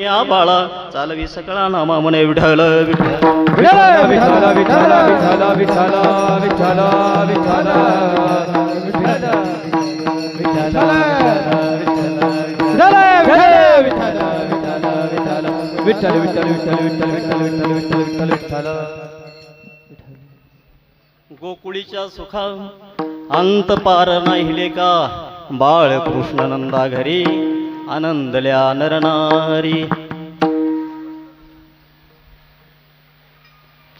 या बाळा चालवी सकळा नामा म्हणे विठ्ठल विठ्ठल विठ्ठल विठ्ठल विठ्ठल विठ्ठल विठ्ठल विठ्ठल विठ्ठल विठ्ठल विठ्ठल गोकुळीच्या सुखा अंत पार नाहिले का बाळ कृष्णानंदा घरी आनंदल्या नरनारी.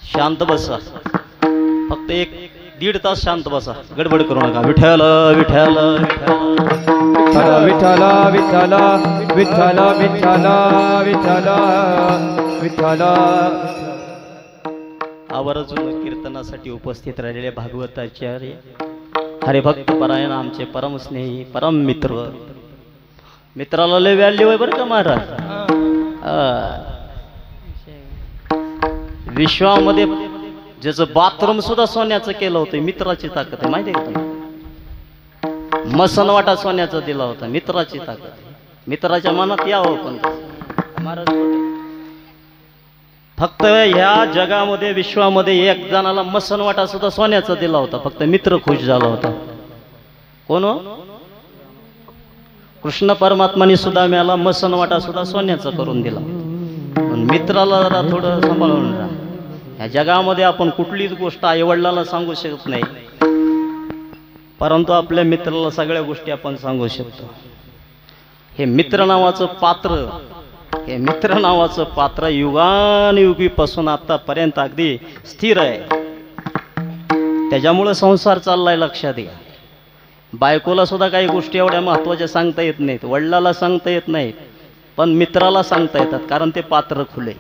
शांत बसा, फक्त 1-1.5 तास शांत बसा, गडबड करू नका. विठ्ठल विठ्ठल विठ्ठल विठ्ठल विठ्ठल विठ्ठल विठ्ठल विठ्ठल. आवर्जून कीर्तनासाठी उपस्थित राहिलेले भागवताचार्य हरिभक्त परायण आमचे परमस्नेही परम मित्र. मित्राला लय व्हॅल्यू आहे बरं का महाराज. विश्वामध्ये ज्याचं बाथरूम सुद्धा सोन्याचं केलं होतं मित्राची ताकद आहे, माहिती आहे का तुम्ही? मसनवाटा सोन्याचा दिला होता, मित्राची ताकद आहे. मित्राच्या मनात यावं पण महाराज. फक्त ह्या जगामध्ये विश्वामध्ये एक जणाला मसनवाटा सुद्धा सोन्याचा दिला होता, फक्त मित्र खुश झाला होता. कोण हो? कृष्ण परमात्माने सुद्धा म्याला मसनवाटा सुद्धा सोन्याचा करून दिला. पण मित्राला जरा थोडं सांभाळून राहा. ह्या जगामध्ये आपण कुठलीच गोष्ट आईवडिलांना सांगू शकत नाही, परंतु आपल्या मित्राला सगळ्या गोष्टी आपण सांगू शकतो. हे मित्र नावाचं पात्र, हे मित्र नावाचं पात्र युगानुयुगीपासून आतापर्यंत अगदी स्थिर आहे. त्याच्यामुळे संसार चाललाय, लक्षात घ्या. बायकोला सुद्धा काही गोष्टी एवढ्या महत्त्वाच्या सांगता येत नाहीत, वडिलाला सांगता येत नाहीत, पण मित्राला सांगता येतात, कारण ते पात्र खुले,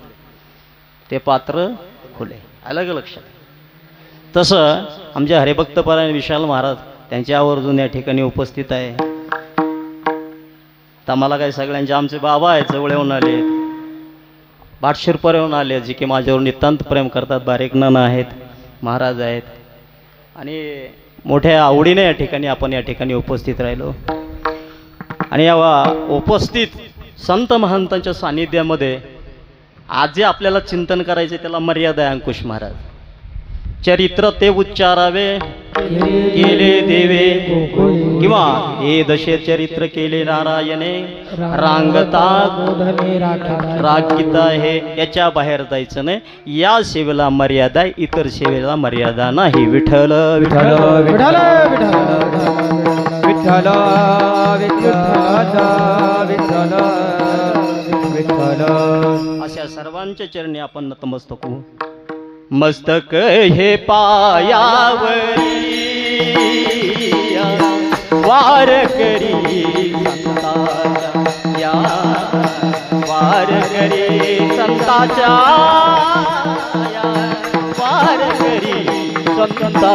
ते पात्र खुले. अलग लक्षात. तसं आमच्या हरिभक्तपरायण विशाल महाराज त्यांच्या आवर्जून या ठिकाणी उपस्थित आहे. तर मला काही सगळ्यांचे आमचे बाबा आहेत, जवळ येऊन आले, बाटशिरपर येऊन आले, जे की माझ्यावर नितांत प्रेम करतात. बारीक नाना आहेत, महाराज आहेत, आणि मोठ्या आवडीने या ठिकाणी आपण या ठिकाणी उपस्थित राहिलो. आणि या उपस्थित संत महंतांच्या सानिध्यामध्ये आज जे आपल्याला चिंतन करायचे त्याला मर्यादा आहे. अंकुश महाराज, चरित्र ते उच्चारावे केले देवे, किंवा हे दशे चरित्र केले नारायणे, रांगता राखिता हे, याच्या बाहेर जायचं नाही. या सेवेला मर्यादा, इतर सेवेला मर्यादा नाही. विठ्ठल विठ्ठल विठ्ठल विठ्ठल विठ्ठल विठ्ठल. अशा सर्वांच्या चरणी आपण नतमस्तक होऊ. मस्तक हे पायावरी वार करी संताच्या, या वार करी संताच्या, वार करी संताच्या.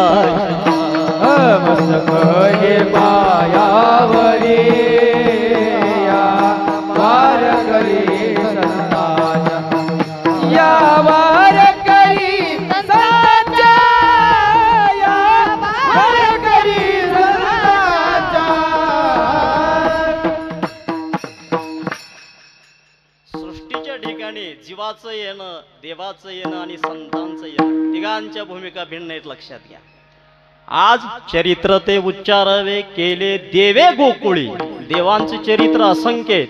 मस्तक हे पायावरी वार करी संताच्या, या वार करी संताच्या, या वार करी संताच्या. सृष्टीच्या ठिकाणी जीवाचं येणं, देवाचं येणं आणि संतांचं येणं, तिघांच्या भूमिका भिन्न आहेत, लक्षात घ्या. आज चरित्र ते उच्चारावे केले देवे गोकुळी. देवांचे चरित्र असंख्य,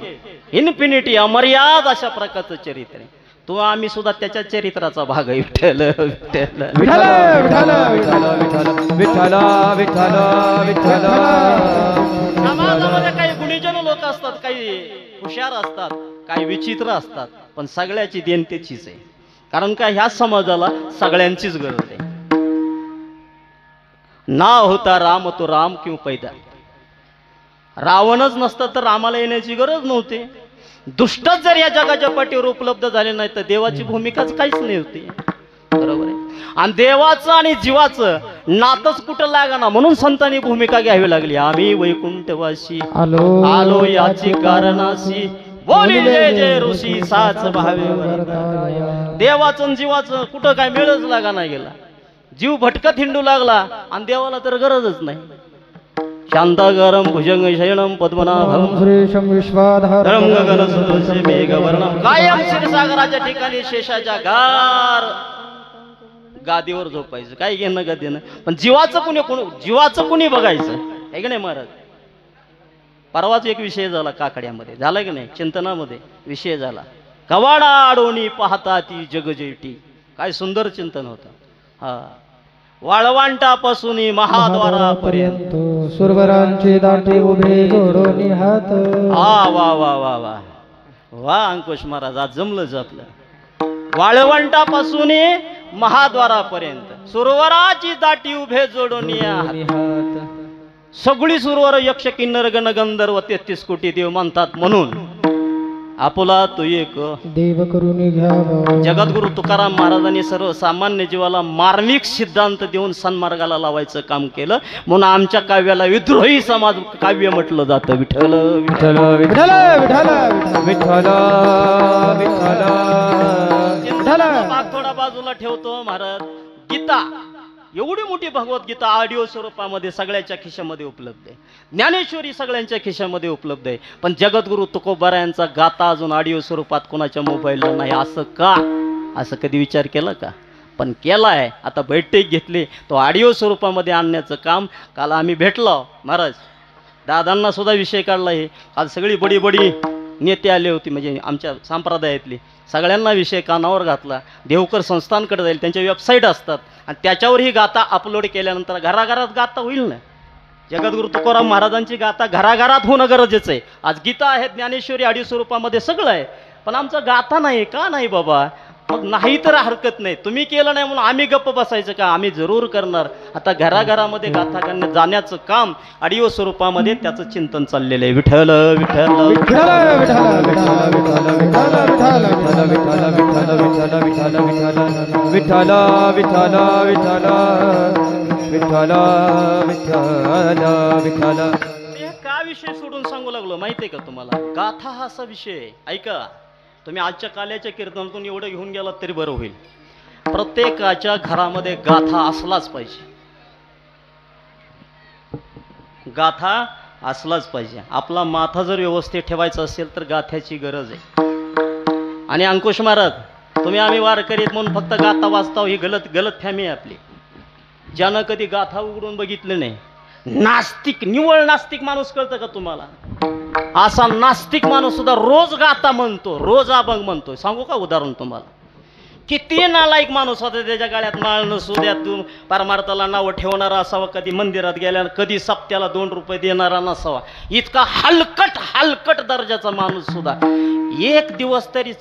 इन्फिनिटी, अमर्याद अशा प्रकारचं चरित्र आहे. तो आम्ही सुद्धा त्याच्या चरित्राचा भाग आहे. विठ्ठल विठ्ठल विठ्ठल विठ्ठल विठ्ठल विठ्ठल विठ्ठल विठ्ठल. समाजामध्ये काही गुणीजन लोक असतात, काही हुशार असतात, काही विचित्र असतात, पण सगळ्याची देण त्याचीच आहे. कारण का ह्या समाजाला सगळ्यांचीच गरज आहे. ना होता राम तो राम क्यों पैदा. रावणच नसता तर रामाला येण्याची गरज नव्हती. दुष्टच जर या जगाच्या पाठीवर उपलब्ध झाले नाही तर देवाची भूमिकाच काहीच नाही होती. बरोबर आहे. आणि देवाचं आणि जीवाचं नातच कुठं लागाना, म्हणून संतांनी भूमिका घ्यावी लागली. आम्ही वैकुंठवासी आलो याची कारणाशी, बोलिले जे ऋषी साच भावे. देवाचं जीवाचं कुठं काय मेळच लागा नाही गेला. जीव भटकत हिंडू लागला आणि देवाला तर गरजच नाही. शांताकारं भुजंग शयनं पद्मनाभं श्रीशं विश्वाधारं गगनसदृशं मेघवर्णं कायम क्षीरसागराच्या ठिकाणी शेषाच्या गार गादीवर झोपायचं. काय घेणं गदीनं, पण जीवाचं कुणी बघायचं आहे की नाही महाराज. परवाच एक विषय झाला काकड्यामध्ये, झाला की नाही, चिंतनामध्ये विषय झाला. कवाडा आडोनी पाहता ती जगजेटी. काय सुंदर चिंतन होतं. हा, वाळवंटापासून महाद्वारापर्यंत सुरवरांची दाटी उभे जोडोनी हात. वा वा वा वा वा वा अंकुश महाराज, आज जमलंच आपलं. वाळवंटापासून महाद्वारापर्यंत सुरवराची दाटी उभे जोडून हात. सगळी सुरवर यक्ष किन्नर गण गंधर्व 33 कोटी देव म्हणतात, म्हणून आपुला तू एक देव करून घ्यावा. जगद्गुरु तुकाराम महाराजांनी सर्वसामान्य जीवाला मार्मिक सिद्धांत देऊन सन्मार्गाला लावायचं काम केलं. म्हणून आमच्या काव्याला विद्रोही समाज काव्य म्हटलं जातं. विठ्ठल विठ्ठल विठ्ठल विठ्ठल विठ्ठल विठ्ठल. भाग थोडा बाजूला ठेवतो महाराज. गीता, एवढी मोठी भगवद्गीता ऑडिओ स्वरूपामध्ये सगळ्यांच्या खिशामध्ये उपलब्ध आहे. ज्ञानेश्वरी सगळ्यांच्या खिशामध्ये उपलब्ध आहे. पण जगद्गुरु तुकोबारायांचा गाथा अजून ऑडिओ स्वरूपात कोणाच्या मोबाईलला नाही. असं का? असं कधी विचार केला का? पण केला आहे. आता बैठक घेतली, तो ऑडिओ स्वरूपामध्ये आणण्याचं काम. काल आम्ही भेटलो महाराज, दादांना सुद्धा विषय काढला. हे काल सगळी बडी बडी नेते आले होते, म्हणजे आमच्या संप्रदायातली. सगळ्यांना विषय कानावर घातला. देवकर संस्थानकडे जाईल, त्यांच्या वेबसाईट असतात आणि त्याच्यावर ही गाथा अपलोड केल्यानंतर घराघरात गाथा होईल ना. जगद्गुरु तुकाराम महाराजांची गाथा घराघरात होणं गरजेचं आहे. आज गीता आहे, ज्ञानेश्वरी ऑडिओ स्वरूपामध्ये सगळं आहे, पण आमचं गाथा नाही. का नाही बाबा? मग नाही तर हरकत नाही. तुम्ही केलं नाही म्हणून आम्ही गप्प बसायचं का? आम्ही जरूर करणार. आता घराघरामध्ये गाथा करण्यात जाण्याचं काम ऑडिओ स्वरूपामध्ये त्याचं चिंतन चाललेलं आहे. विठ्ठल विठ्ठल विठ्ठल विठ्ठल विठ्ठल विठ्ठल विठ्ठल विठ्ठल विठ्ठल विठ्ठल विठ्ठल विठ्ठल. का विषय सोडून सांगू लागलो माहितीये का तुम्हाला? गाथा हा असा विषय आहे. ऐका, तुम्ही आजच्या काल्याच्या कीर्तनातून एवढं घेऊन गेलात तरी बरं होईल. प्रत्येकाच्या घरामध्ये गाथा असलाच पाहिजे. गाथा असलाच पाहिजे. आपला माथा जर व्यवस्थित ठेवायचा असेल तर गाथ्याची गरज आहे. आणि अंकुश महाराज, तुम्ही आम्ही वारकरीत म्हणून फक्त गाथा वाचताव ही गलत फॅमी आहे आपली. ज्यानं कधी गाथा उघडून बघितलं नाही, नास्तिक, निव्वळ नास्तिक माणूस कळतं का तुम्हाला? असा नास्तिक माणूस सुद्धा रोज गाथा म्हणतो, रोज अभंग म्हणतो. सांगू का उदाहरण तुम्हाला? किती नालायक माणूस होता, त्याच्या गाड्यात माळ नसू द्या, तू परमार्थाला नावं ठेवणारा असावा, कधी मंदिरात गेल्यानं कधी सप्त्याला 2 रुपये देणारा नसावा. इतका हलकट दर्जाचा माणूस सुद्धा एक दिवस तरी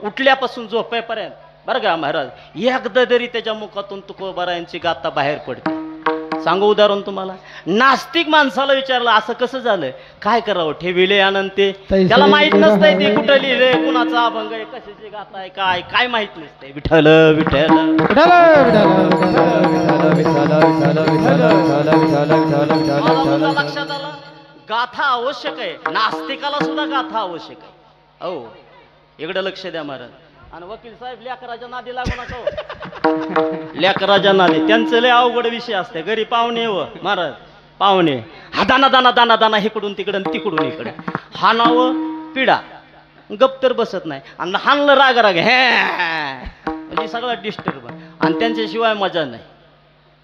उठल्यापासून झोपेपर्यंत, बरं का महाराज, एकदा तरी त्याच्या मुखातून तुकोबारायांची गाथा बाहेर पडते. सांगू उदाहरण तुम्हाला? नास्तिक माणसाला विचारलं असं कसं झालं, काय करावं? ठेविले आनंद ते त्याला माहित नसतंय ते कुठं लिहिले, कुणाचा अभंग आहे, कशाची गाथा आहे, काय माहित नसतंय. विठ्ठल विठ्ठल लक्षात आलं? गाथा आवश्यक आहे. नास्तिकाला सुद्धा गाथा आवश्यक आहे. हो, इकडे लक्ष द्या महाराज. आणि वकील साहेब, लेकराच्या नादी लागू नका. लेकराच्या नादी त्यांचं लय अवघड विषय असते. घरी पाहुणे व महाराज, पाहुणे हा दाना दाना दाना दाना इकडून तिकडं तिकडून इकडे, हा नाव पिढा गप तर बसत नाही. आणि हाणलं राग हे म्हणजे सगळं डिस्टर्ब. आणि त्यांच्याशिवाय मजा नाही.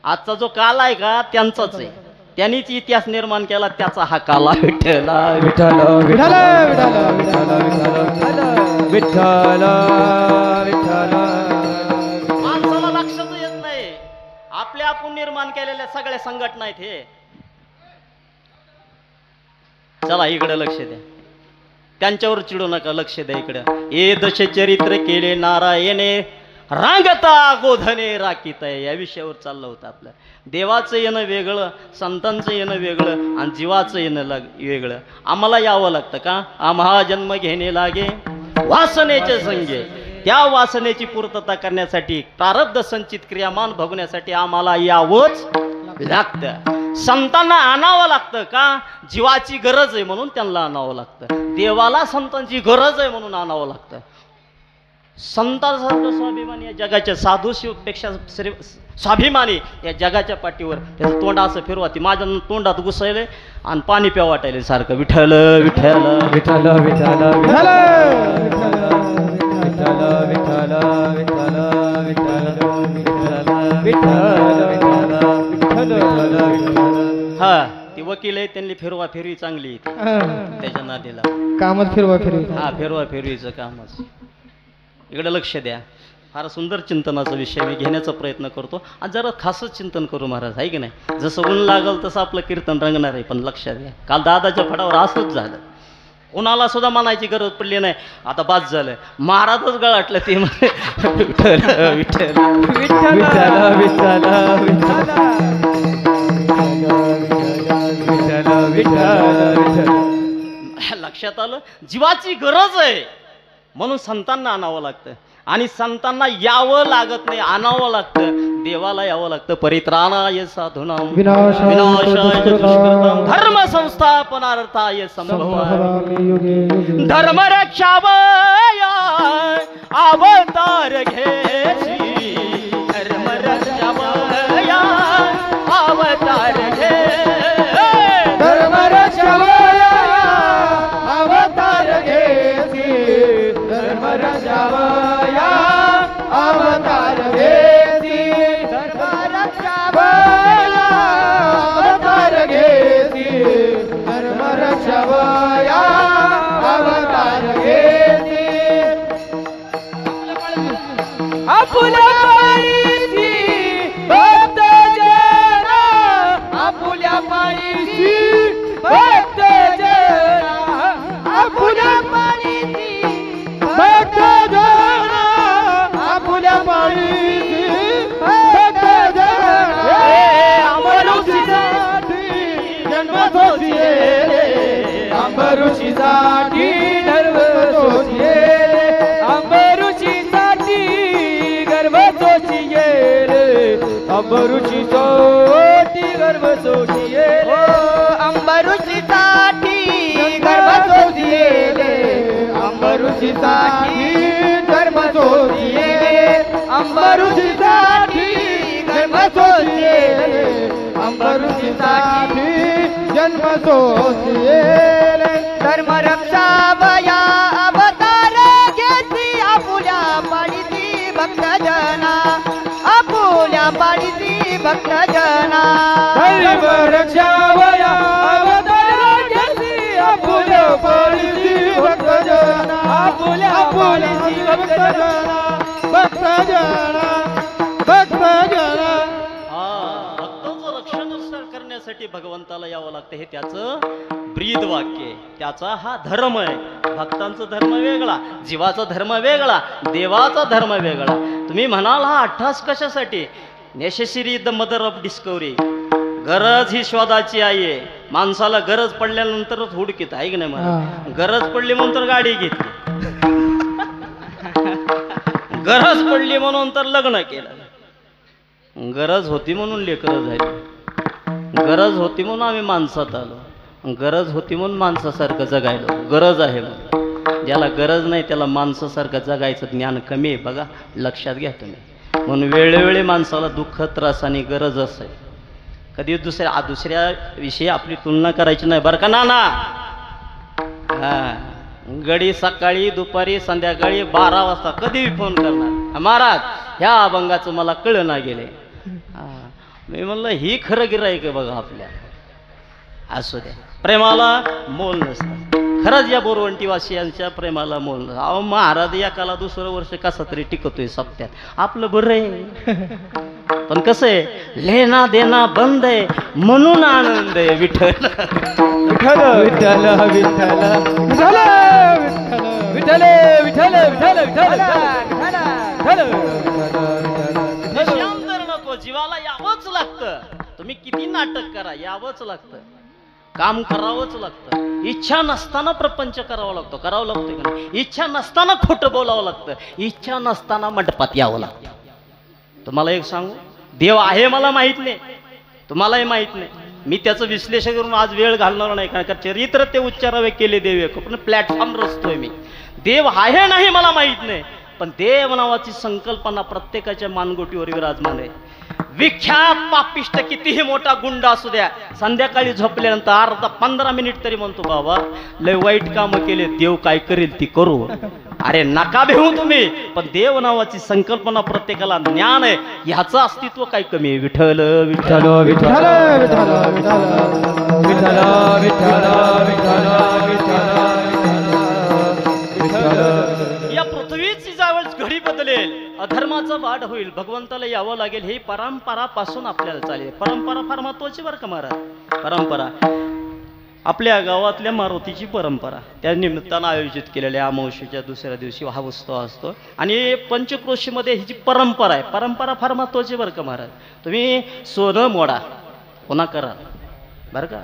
आजचा जो काल आहे का त्यांचाच आहे. त्यांनीच इतिहास निर्माण केला, त्याचा हा काला. विठ्ठल विठ्ठल विठ्ठल विठ्ठल विठ्ठल विठ्ठल विठ्ठल. माणसाला लक्षात येत नाही आपल्या आपण निर्माण केलेल्या सगळ्या संघटना आहेत हे. चला इकडे लक्ष द्या. त्यांच्यावर चिडू नका, लक्ष द्या इकडे. हे दश चरित्र केले नारायणे, रांगता गोधने राखीत आहे, या विषयावर चाललं होतं आपलं. देवाचं येणं वेगळं, संतांचं येणं वेगळं आणि जीवाचं येणं वेगळं. आम्हाला यावं लागतं का? आम्हा जन्म घेणे लागे वासनेचे संगे. त्या वासनेची पूर्तता करण्यासाठी, प्रारब्ध संचित क्रियामान भोगण्यासाठी आम्हाला यावंच लागतं. संतांना आणावं लागतं का? जीवाची गरज आहे म्हणून त्यांना आणावं लागतं. देवाला संतांची गरज आहे म्हणून आणावं लागतं. संतांसारखं स्वाभिमान या जगाच्या साधू शिवपेक्षा स्वाभिमानी या जगाच्या पाठीवर त्याचं तोंड असं फिरवा ती माझ्या तोंडात घुसायले आणि पाणी प्या वाटायले सारखं विठ्ठल विठ्ठल विठ्ठल विठ्ठल विठ्ठल विठ्ठल विठ्ठल विठ्ठल विठ्ठल विठ्ठल. हा ती वकील आहे त्यांनी फिरवा फिरवी चांगली त्याच्या नादीला कामच फिरवा फिरवी. हा फिरवा फिरवीचं कामच. इकडे लक्ष द्या. फार सुंदर चिंतनाचा विषय मी घेण्याचा प्रयत्न करतो आणि जरा खासच चिंतन करू महाराज आहे की नाही. जसं ऊन लागल तसं आपलं कीर्तन रंगणार आहे. पण लक्षात घ्या काल दादाच्या फडावर असंच झालं. कोणाला सुद्धा म्हणायची गरज पडली नाही. आता बाद झालं महाराजच गळाटलं ते विठ्ठल विठ्ठल विठ्ठल विठ्ठल विठ्ठल. लक्षात आलं जीवाची गरज आहे म्हणून संतांना आणावं लागतं आणि संतांना यावं लागत नाही आणावं लागतं. देवाला यावं लागतं. परित्राणाय साधूनां विनाशाय दुष्कृतां धर्म संस्थापनार्थाय संभवामि युगे धर्म रक्षावय अवतार घेसी धर्म रक्षावय अवतार घे धर्म रक्षावय अवतार घेसी धर्म रक्षावय अवतार घेसी धर्म रक्षावय अवतार घेसी धर्म रक्षावय अवतार घेसी आपुल्या पायीची भक्त जन आपुल्या पायीची भक्त जन आपुल्या पायीची भक्त जन आपुल्या पायीची भक्त जन अंबरुषीसाठी जन्म सोसिये अंबरुषीसाठी धर्म सोसिये अंबरुषीसाठी गर्भ सोसिये अंबरुषीसाठी गर्भ सोसिये अंबरुषीसाठी गर्भ सोसिये अंबरुषीसाठी गर्भ सोसिये अंबरुषीसाठी गर्भ सोसिये अंबरुषीसाठी जन्म सोसिये धर्म रक्षावया अवतार घेती आपुल्या पाडीती भक्त जना आपुल्या पाडीती भक्त जना धर्म रक्षावया अवतार घेती आपुल्या पाडीती भक्त जना आपुल्या पाडीती भक्त जना भक्त जना भक्त जना. भक्तांचं रक्षण करण्यासाठी भगवंताला यावं लागतं हे त्याचं ब्रीद वाक्य आहे. त्याचा हा धर्म आहे. भक्तांचा धर्म वेगळा जीवाचा धर्म वेगळा देवाचा धर्म वेगळा. तुम्ही म्हणाल हा अट्ठास कशासाठी. Necessary the mother of discovery. गरज ही शोधाची आई आहे. माणसाला गरज पडल्यानंतरच हुडकीत आहे की नाही मला. गरज पडली म्हणून तर गाडी घेतली गरज पडली म्हणून तर लग्न केलं. गरज होती म्हणून लेकरं झाली. गरज होती म्हणून आम्ही माणसात आलो. गरज होती म्हणून माणसासारखं जगायलो. गरज आहे म्हणून. ज्याला गरज नाही त्याला माणसासारखं जगायचं ज्ञान कमी आहे. बघा लक्षात घ्या तुम्ही. म्हणून वेळोवेळी माणसाला दुःख त्रास आणि गरज असेल. कधी दुसऱ्या विषयी आपली तुलना करायची नाही बरं का नाना. हा गडी सकाळी दुपारी संध्याकाळी 12 वाजता कधीही फोन करणार. महाराज ह्या अभंगाचं मला कळना गेले. मी म्हणलं ही खरं गिराईक आहे बघा आपल्या. असू द्या प्रेमाला मोल नसतं. खरंच या बोरवंटीवासियांच्या प्रेमाला मोल नसतं. अहो महाराज एकाला दुसरं वर्ष कसा तरी टिकतोय सप्त्यात. आपलं बरं आहे. पण कसं आहे लेना देना बंद आहे म्हणून आनंद आहे. विठ्ठल विठ्ठल विठ्ठल विठ्ठल विठ्ठल विठ्ठल विठ्ठल विठ्ठल विषयांतर नको. जीवाला यावंच लागतं. तुम्ही किती नाटक करा यावंच लागतं. काम करावंच लागतं. इच्छा नसताना प्रपंच करावा लागतो. करावं लागतं की नाही. इच्छा नसताना खोटं बोलावं लागतं. इच्छा नसताना मंडपात यावं लागतं. तुम्हाला एक सांगू देव आहे मला माहित नाही. तुम्हालाही माहित नाही. मी त्याचं विश्लेषण करून आज वेळ घालणार नाही कारण का चरित्र ते उच्चारावे केले देव एक. पण प्लॅटफॉर्म रचतोय मी. देव आहे नाही मला माहित नाही. पण देव नावाची संकल्पना प्रत्येकाच्या मानगोटीवर विराजमान आहे. विख्यात पापिष्ट कितीही मोठा गुंड असू द्या, संध्याकाळी झोपल्यानंतर अर्धा 15 मिनिट तरी म्हणतो बाबा लय वाईट कामं केले, देव काय करेल ती करू. अरे नका भेऊ तुम्ही, पण देव नावाची संकल्पना प्रत्येकाला ज्ञान आहे, ह्याचं अस्तित्व काय कमी आहे. विठ्ठल विठ्ठल विठ्ठल विठ्ठल विठ्ठल विठ्ठल विठ्ठल विठ्ठल. या पृथ्वीची ज्यावेळेस घडी बदलेल, अधर्माचा वाढ होईल, भगवंताला यावं लागेल. हे परंपरापासून आपल्याला चालेल. परंपरा फार महत्वाची बरं का महाराज. परंपरा आपल्या गावातल्या मारुतीची परंपरा त्या निमित्तानं आयोजित केलेल्या अमावस्येच्या दुसऱ्या दिवशी हा उत्सव असतो. आणि पंचक्रोशीमध्ये ही जी परंपरा आहे, परंपरा फार महत्वाची बरं का महाराज. तुम्ही सोनं मोडा पुन्हा करा बरं का,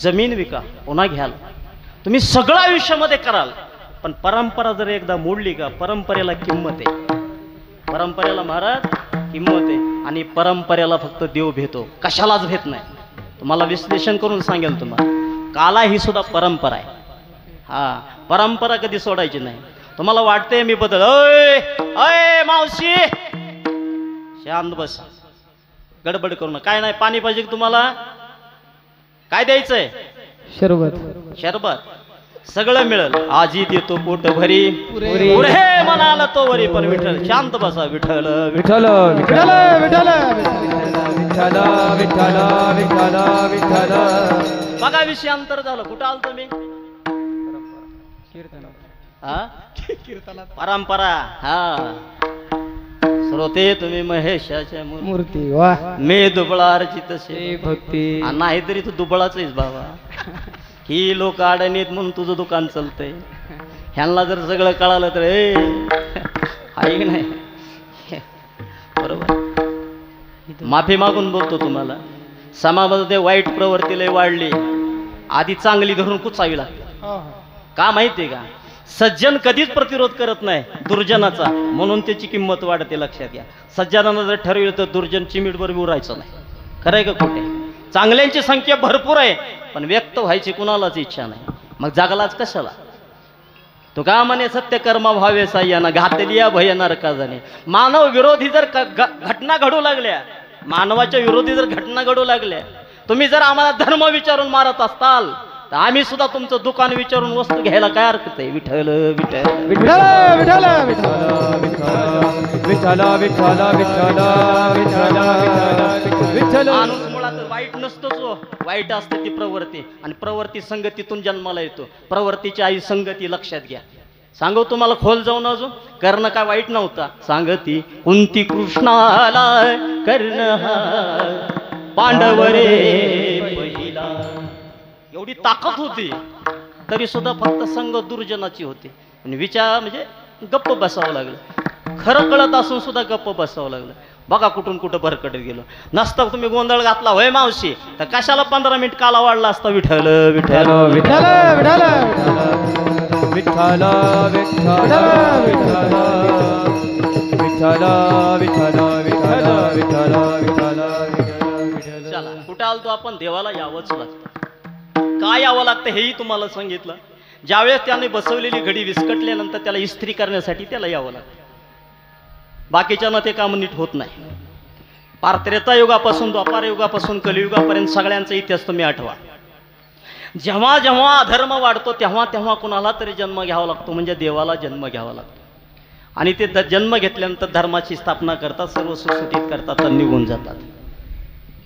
जमीन विका पुन्हा घ्याल, तुम्ही सगळं आयुष्यामध्ये कराल, पण परंपरा जर एकदा मोडली का परंपरेला किंमत आहे. परंपरेला महाराज किंमत आहे. आणि परंपरेला फक्त देव भेटतो, कशालाच भेट नाही. तुम्हाला विश्लेषण करून सांगेल तुम्हाला, काला ही सुद्धा परंपरा आहे. हा, परंपरा कधी सोडायची नाही. तुम्हाला वाटतंय मी बदल, अय अय मावशी शांत बस, गडबड करू नका. काय नाही, पाणी पाहिजे तुम्हाला, काय द्यायचंय? शरबत शरबत सगळं मिळेल. आजी देतो पोट भरी, पुरे म्हणाला तो वरी, पण विठ्ठल शांत बसा. विठ्ठल विठ्ठल विठ्ठल विठ्ठल विठ्ठल विठ्ठल विठ्ठल विठ्ठल. बघा विषयांतर झालं. कुठं आलतो मी? परंपरा. हा श्रोते तुम्ही महेशाच्या मूर्ती वा मी दुबळा अर्जित भक्ती. नाही तरी तू दुबळाच आहेस बाबा. ही लोक अडणीत म्हणून तुझं दुकान चालतंय. ह्यांना जर सगळं कळालं तर आहे नाही. बरोबर, माफी मागून बोलतो तुम्हाला. समाजामध्ये वाईट प्रवृत्ती लय वाढली, आधी चांगली धरून कुचावी लागते. का माहितीये का? सज्जन कधीच प्रतिरोध करत नाही दुर्जनाचा, म्हणून त्याची किंमत वाढते. लक्षात घ्या. सज्जनानं जर ठरवलं तर दुर्जन चिमीटभर उरायचं नाही. खरंय का खोटे? चांगल्यांची संख्या भरपूर आहे, पण व्यक्त व्हायची कुणालाच इच्छा नाही. मग जागलाच कशाला? तो का म्हणे सत्य कर्म व्हावे साह्यानं, घातलिया भय नरका जाणे. मानव विरोधी जर घटना घडू लागल्या, मानवाच्या विरोधी जर घटना घडू लागल्या, तुम्ही जर आम्हाला धर्म विचारून मारत असताल तर आम्ही सुद्धा तुमचं दुकान विचारून वस्तू घ्यायला काय हरकत आहे. विठ्ठल विठ्ठल विठ्ठल विठ्ठल विठ्ठल विठ्ठल विठ्ठल विठ्ठल. माणूस मुळात वाईट नसतोच, वाईट असते ती प्रवृत्ती, आणि प्रवृत्ती संगतीतून जन्माला येतो. प्रवृत्तीची आई संगती. लक्षात घ्या. सांगू तुम्हाला खोल जाऊन अजून, कर्ण काय वाईट नव्हता. सांगती कुंती कृष्णाला कर्ण पांडवरे पहिला. एवढी ताकद होती तरी सुद्धा फक्त संग दुर्जनाची होती. आणि विचार म्हणजे गप्प बसावं लागलं. खरं कळत असून सुद्धा गप्प बसावं लागलं. बघा कुठून कुठं भरकटत गेलो. नसतं तुम्ही गोंधळ घातला होय मावशी तर कशाला 15 मिनिट काला वाढला असता. विठ्ठल विठ्ठल विठ्ठल विठ्ठल विठ्ठल विठ्ठल विठ्ठल विठ्ठल विठ्ठल विठ्ठल. चला कुठं आलतो आपण? देवाला यावंच लागतं. काय यावं लागतं हेही तुम्हाला सांगितलं. ज्यावेळेस त्याने बसवलेली घडी विस्कटल्यानंतर त्याला इस्त्री करण्यासाठी त्याला यावं लागतं. बाकीच्यानं ते काम नीट होत नाही. पार त्रेतायुगापासून द्वापार युगापासून कलियुगापर्यंत सगळ्यांचा इतिहास तुम्ही आठवा. जेव्हा जेव्हा अधर्म वाढतो तेव्हा तेव्हा कुणाला तरी जन्म घ्यावा लागतो, म्हणजे देवाला जन्म घ्यावा लागतो. आणि ते जन्म घेतल्यानंतर धर्माची स्थापना करतात, सर्व सुटसुटीत करतात आणि निघून जातात.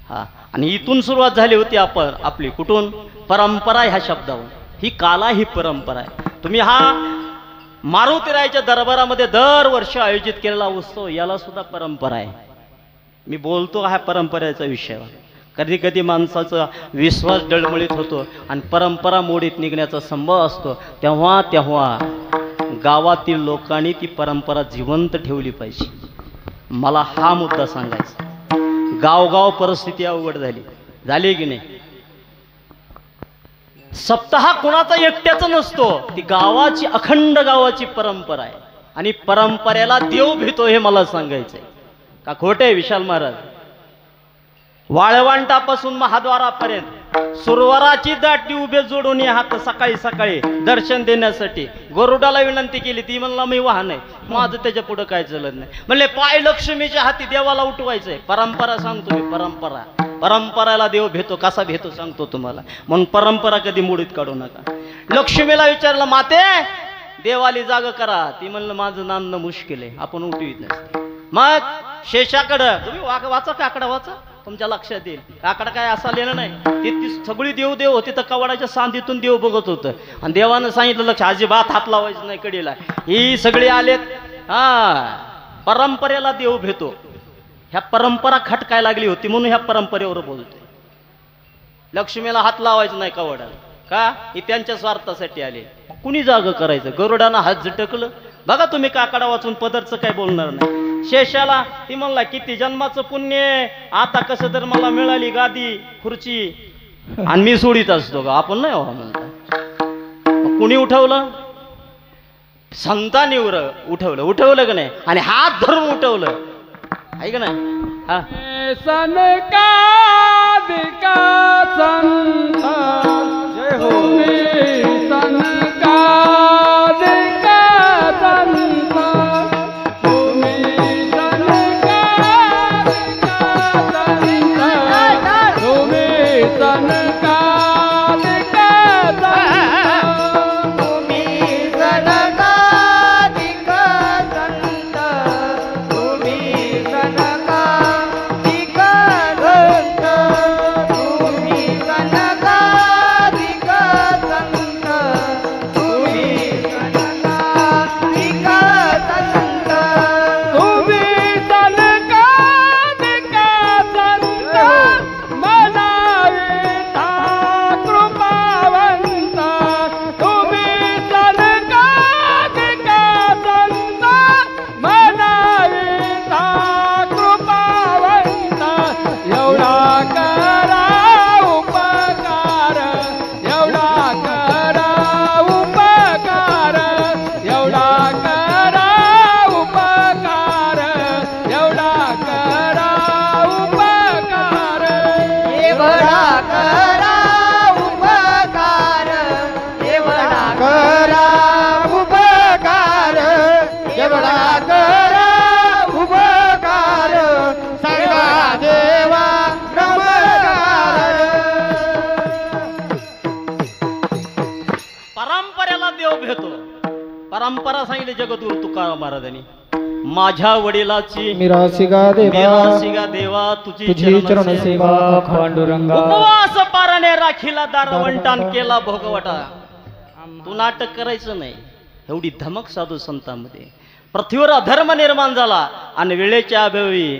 हा, आणि इथून सुरुवात झाली होती आपली कुठून? परंपरा ह्या शब्दावर. ही काला ही परंपरा आहे. तुम्ही हा मारुतीरायाच्या दरबारामध्ये दरवर्षी आयोजित केलेला उत्सव, याला सुद्धा परंपरा आहे. मी बोलतो ह्या परंपरेचा विषयावर. कधी कधी माणसाचा विश्वास डळमळीत होतो आणि परंपरा मोडीत निघण्याचा संभव असतो. तेव्हा तेव्हा गावातील लोकांनी ती परंपरा जिवंत ठेवली पाहिजे. मला हा मुद्दा सांगायचा. गावगाव परिस्थिती अवघड झाली की नाही? सप्ताह कुणाचा एकट्याचा नसतो, ती गावाची, अखंड गावाची परंपरा आहे. आणि परंपरेला देव भेटतो हे मला सांगायचंय. का खोटे विशाल महाराज? वाळवंटापासून महाद्वारापर्यंत सुरवाराची दाटी उभे जोडून हात सकाळी सकाळी दर्शन देण्यासाठी गरुडाला विनंती केली. ती म्हणला मी वाहन आहे, माझं त्याच्या पुढं काय चलत नाही. म्हणले पाय लक्ष्मीच्या हाती देवाला उठवायचंय. परंपरा सांगतो मी, परंपराला देव भेटतो. कसा भेटतो सांगतो तुम्हाला. म्हणून परंपरा कधी मोडीत काढू नका. लक्ष्मीला विचारलं माते देवाली जाग करा. ती म्हणलं माझं नांदणं मुश्किल आहे, आपण उठवीत नसते. मग शेषाकडं तुम्ही वाचा, काकडा वाचा, तुमच्या लक्षात येईल. काकडा काय असा लिहिलं नाही. ती सगळी देव होती तर कवाडाच्या सांधीतून देव बघत होतं. आणि देवानं सांगितलं लक्ष अजिबात हात लावायचं नाही कडीला. ही सगळी आलेत. परंपरेला देव भेटतो. ह्या परंपरा खटकाय लागली होती म्हणून ह्या परंपरेवर बोलतोय. लक्ष्मीला हात लावायचं नाही कवाडाला. का? ही त्यांच्या स्वार्थासाठी आले. कुणी जाग करायचं? गरुडानं हात झटकलं. बघा तुम्ही काकडा वाचून पदरचं काय बोलणार नाही. शेषाला ती म्हणला किती जन्माचं पुण्य, आता कसं तर मला मिळाली गादी खुर्ची आणि मी सोडीत असतो का? आपण नाही व्हा म्हणता. कुणी उठवलं? संतांनी उठवलं का नाही? आणि हात धरून उठवलं आहे का नाही? हा जय हो. परंपरा सांगितली जगद्गुरु तुकाराम महाराजांनी. माझ्या वडिलाची मिरासिगा देवा तुझी चरण सेवा पांडुरंगा. उपवास पाराने राखीला दारवंटान केला भोगवटा. तू नाटक करायचं नाही. एवढी धमक साधू संतांमध्ये. पृथ्वीवर अधर्म निर्माण झाला आणि वेळेच्या अभावी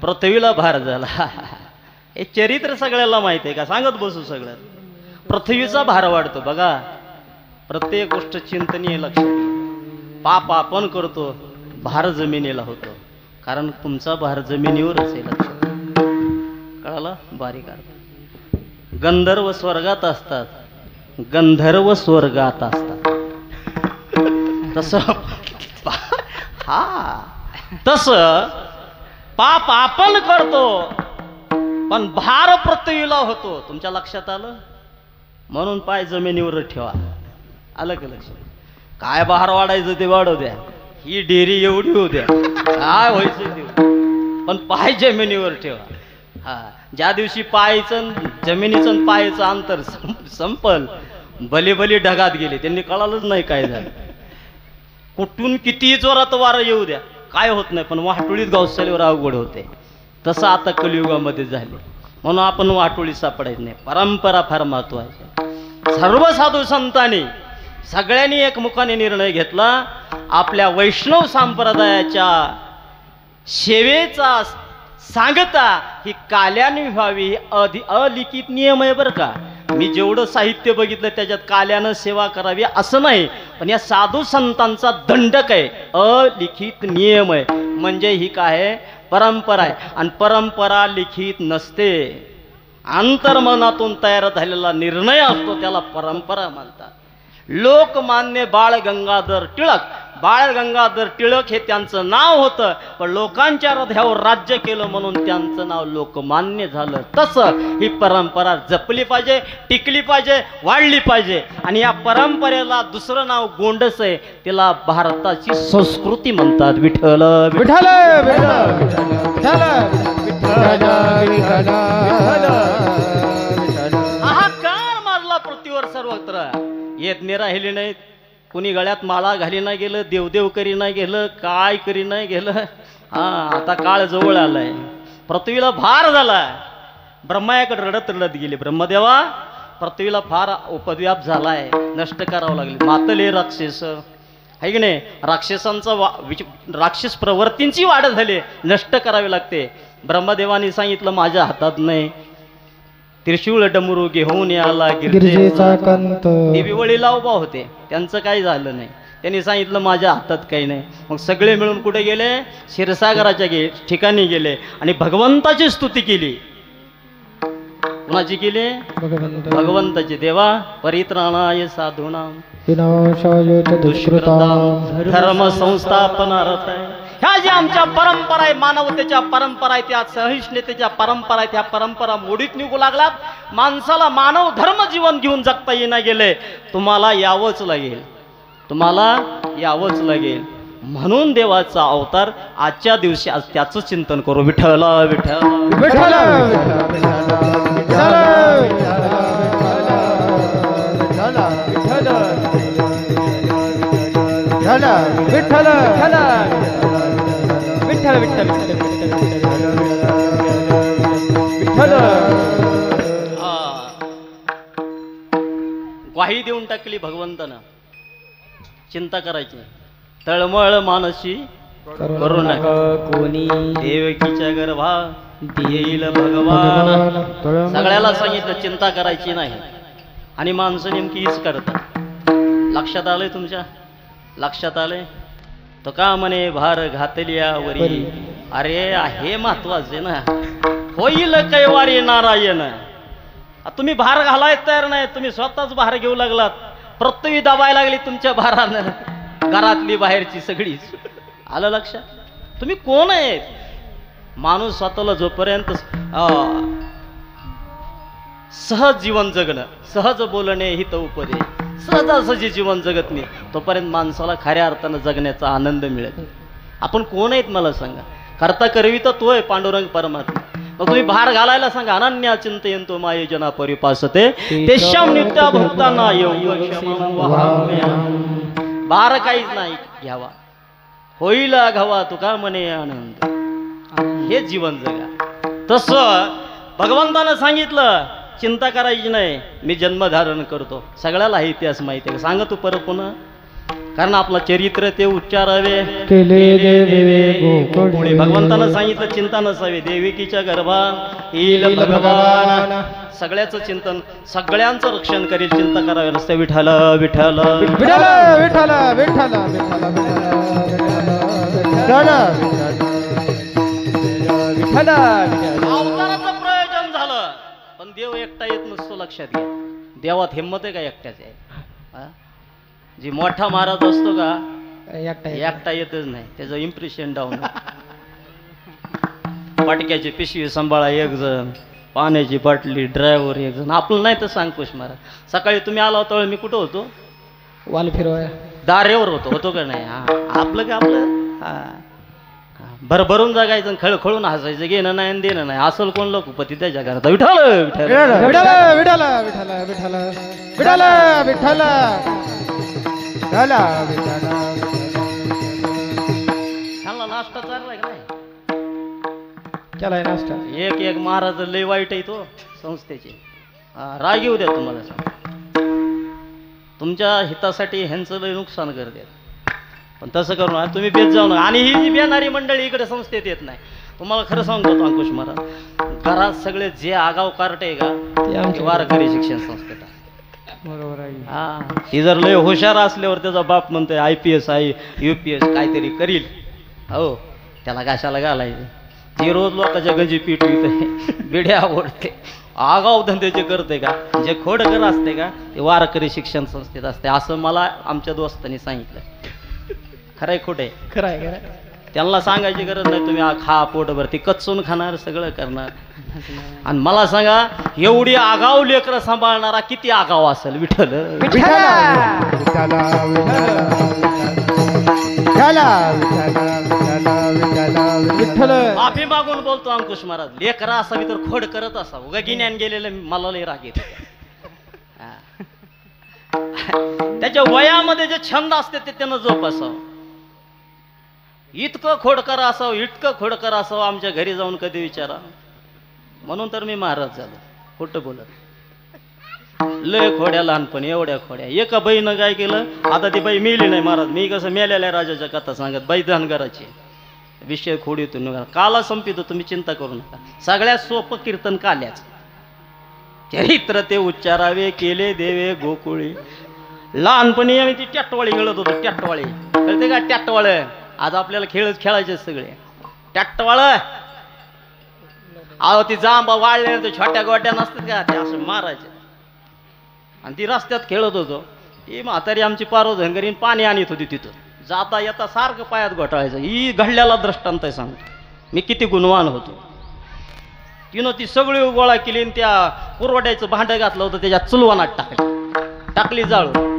पृथ्वीला भार झाला. हे चरित्र सगळ्याला माहित आहे का? सांगत बसू सगळ्यात. पृथ्वीचा भार वाढतो बघा. प्रत्येक गोष्ट चिंतनीय लक्षात. पाप आपण करतो, भार जमिनीला होतो. कारण तुमचा भार जमिनीवरच आहे. लक्षात कळालं? बारीक अर्थ. गंधर्व स्वर्गात असतात, गंधर्व स्वर्गात असतात. तसं तसं पाप आपण करतो पण भार पृथ्वीला होतो. तुमच्या लक्षात आलं? म्हणून पाय जमिनीवर ठेवा. आलं का लक्षात? काय भार वाढायचं ते वाढवू द्या. ही डेरी एवढी होऊ द्या, काय व्हायचं ते, पण पाय जमिनीवर ठेवा. हा, ज्या दिवशी पायचं जमिनीचं पायचं अंतर संपल, भली ढगात गेले. त्यांनी कळालंच नाही काय झालं. कुठून किती जोरात वारं येऊ द्या, काय होत नाही. पण वाटोळीत गावसालीवर अवघड होते. तसं आता कलियुगामध्ये झाले. म्हणून आपण वाटोळी सापडायचं नाही. परंपरा फार महत्वाची. सर्व साधू संतांनी सगळ्यांनी एकमुखाने निर्णय घेतला. आपल्या वैष्णव संप्रदायाच्या सेवेचा सांगता ही काल्याने व्हावी, अलिखित नियम आहे बरं का. मी जेवढं साहित्य बघितलं त्याच्यात काल्यानं सेवा करावी असं नाही, पण या साधू संतांचा दंडक आहे, अलिखित नियम आहे. म्हणजे ही काय आहे? परंपरा आहे. आणि परंपरा लिखित नसते, अंतर्मनातून तयार झालेला निर्णय असतो, त्याला परंपरा म्हणतात. लोकमान्य बाळ गंगाधर टिळक बाळ गंगाधर टिळक हे त्यांचं नाव होतं, पण लोकांच्या हृदयावर राज्य केलं म्हणून त्यांचं नाव लोकमान्य झालं. तसं ही परंपरा जपली पाहिजे, टिकली पाहिजे, वाढली पाहिजे. आणि या परंपरेला दुसरं नाव गोंडस आहे, तिला भारताची संस्कृती म्हणतात. विठ्ठल विठ्ठल हाहाकार मारला पृथ्वीवर सर्वत्र. येत नाही राहिली नाहीत, कुणी गळ्यात माळा घाली नाही गेलं, देवदेव करी नाही गेलं, काय करी नाही गेलं. आता काळ जवळ आलाय, पृथ्वीला भार झालाय. ब्रह्मायाकडे रडत रडत गेली, ब्रह्मदेवा पृथ्वीला फार उपद्व्याप झालाय, नष्ट करावं लागले. मातले राक्षस आहे की नाही, राक्षसांचा राक्षस प्रवृत्तींची वाढ झाली, नष्ट करावी लागते. ब्रह्मदेवाने सांगितलं माझ्या हातात नाही. त्रिशूळ डमरू घेऊन याला गिरजेचा कंत. देवी वळीला उभा होते, त्यांचं काही झालं नाही. त्यांनी सांगितलं माझ्या हातात काही नाही. मग सगळे मिळून कुठे गेले, क्षीरसागराच्या ठिकाणी गेले आणि भगवंताची स्तुती केली. कुणाची केली, भगवंताची. देवा परित्राणाय साधूनाम धर्म संस्थापनार्थ. ह्या ज्या आमच्या परंपरा आहे, मानवतेच्या परंपरा आहे, त्या सहिष्णुतेच्या परंपरा आहेत, ह्या परंपरा मोडीत निघू लागलात. माणसाला मानव धर्म जीवन घेऊन जगता येईना गेले. तुम्हाला यावंच लागेल, तुम्हाला यावंच लागेल. म्हणून देवाचा अवतार आजच्या दिवशी, आज त्याचं चिंतन करू. विठ्ठल विठ्ठल विठ्ठल विठ्ठल विठ्ठल विठ्ठल विठ्ठल. ग्वाही देऊन टाकली भगवंतानं. चिंता करायची, तळमळ मानसी करू नका कोणी, देवकीच्या गर्भा येईल भगवान. सगळ्याला सांगितलं चिंता करायची नाही, आणि माणसं नेमकी हीच करतात. लक्षात आलंय तुमच्या, लक्षात आलंय. तो का म्हणे भार घातल्यावरी, अरे हे महत्वाचे ना. होईल कैवारी नारायण. तुम्ही भार घालायच तयार नाही, तुम्ही स्वतःच भार घेऊ लागलात. पृथ्वी दबायला लागली तुमच्या भारानं, घरातली बाहेरची सगळीच. आलं लक्षात, तुम्ही कोण आहेत. माणूस स्वतःला जोपर्यंत सहज जीवन जगणं, सहज बोलणे हित उपदे, सहजासहजी जीवन जगत नाही, तोपर्यंत माणसाला खऱ्या अर्थानं जगण्याचा आनंद मिळत. आपण कोण आहेत मला सांगा. करता करवी तर तो आहे पांडुरंग परमात्मा. मग तुम्ही भार घालायला सांगा. अनन्या चिंतयंतो मायेजना परिपासते तेश्याम नित्या भक्तांना भार काहीच नाही घ्यावा. होईल घावा तुका म्हणे आनंद. हे जीवन जगा. तसं भगवंतानं सांगितलं चिंता करायची नाही, मी जन्म धारण करतो. सगळ्याला हे इतिहास माहिती आहे. सांग तू परत पुन्हा, कारण आपलं चरित्र ते उच्चारावे पुढे. भगवंतानं सांगितलं चिंता नसावी, देविकीच्या गर्भा येईल भगवान. सगळ्याचं चिंतन, सगळ्यांचं रक्षण करील, चिंता करावी नसते. विठ्ठल विठ्ठल विठ्ठल विठ्ठल विठ्ठल अवताराचं प्रयोजन झालं, पण देव एकटा येत नसतो. लक्षात घ्या, देवात हिंमत आहे का एकट्याची आहे. जी मोठा महाराज असतो का एकटा येतच नाही, त्याचं इम्प्रेशन डाऊन. पटक्याची पिशवी सांभाळा एक जण, पाण्याची बाटली ड्रायव्हर एक जण. आपलं नाही तर सांगतोस महाराज. सकाळी तुम्ही आला होता मी कुठं होतो, वाल फिरवाय दारेवर होतो का नाही. आपलं का आपलं भरभरून जगायचं, खळखळून हसायचं, घेणं नाही देणं नाही. असल कोण लोकपती त्याच्या घरात. विठ्ठल विठ्ठल विठ्ठल विठ्ठल विठ्ठल विठ्ठल विठ्ठल ह्याला नाश्ता चाललाय का नाही. केलाय नाश्ता. एक एक महाराज लय वाईट आहे तो संस्थेचे. राग येऊ द्या तुम्हाला सांग. तुमच्या हितासाठी ह्यांचं लय नुकसान करते, पण तसं करू नका. तुम्ही बेत जाऊ नका. आणि ही जी बेनारी मंडळी इकडे संस्थेत येत नाही. तुम्हाला खरं सांगतो अंकुश महाराज, घरात सगळे जे आगाव कार्ट आहे का ते वारकरी शिक्षण संस्थेत. बरोबर आहे. ती जर लय हुशार असल्यावर त्याचा बाप म्हणतोय IPS आहे UPS काहीतरी करील. हो, त्याला कशाला घालायचं. ती रोज लोकांच्या गंजी पीठ विकते, बिड्या आवडते, आगाव धंद्याचे करते का, जे खोडकर असते का ते वारकरी शिक्षण संस्थेत असते, असं मला आमच्या दोस्तांनी सांगितलं. खरंय खोटे खरंय खरंय. त्यांना सांगायची गरज नाही, तुम्ही खा पोटभर, ती कच्चून खाणार, सगळं करणार. आणि मला सांगा, एवढी आगाव लेकरं सांभाळणारा किती आगाव असेल विठ्ठल. माफी मागून बोलतो अंकुश महाराज, लेकरा असावी तर खोड करत असावं, उगा गिन्यान गेलेलं मला लय राग येतो. त्याच्या वयामध्ये जे छंद असते ते त्यानं जोपासावं. इतकं खोडकर असावं, इतकं खोडकर असावं, आमच्या घरी जाऊन कधी विचारा. म्हणून तर मी महाराज झालो, खोटं बोलत. लय खोड्या लहानपणी, एवढ्या खोड्या. एका बाईनं काय केलं, आता ती बाई मेली नाही महाराज, मी कसं मेलेल्या राजाच्या कथा सांगत, बाई धनगराची विषय खोडीतून काला संपितो, तुम्ही चिंता करू नका. सगळ्यात सोपं कीर्तन काल्याच. चरित्र ते उच्चारावे केले देवे गोकुळी. लहानपणी आम्ही ती टॅटवाळी खेळत होतो, टॅटवाळी कळते का? टॅटवाळ आज आपल्याला खेळायचे सगळे टॅटवाळ. अहो ती जांबा वाळले तर छोट्या गोट्या नसतात का, ते असं मारायचे. आणि ती रस्त्यात खेळत होतो. ती म्हातारी आमची पारो धनगरीन पाणी आणत होती तिथं, जाता येता सारखं पायात घोटाळायचं. ही घडल्याला दृष्टांत आहे सांगतो मी, किती गुणवान होतो. तिनं ती सगळी गोळा केली आणि त्या कुरवड्याचं भांडं घातलं होतं, त्याच्यात चुलवानात टाकली जाळून.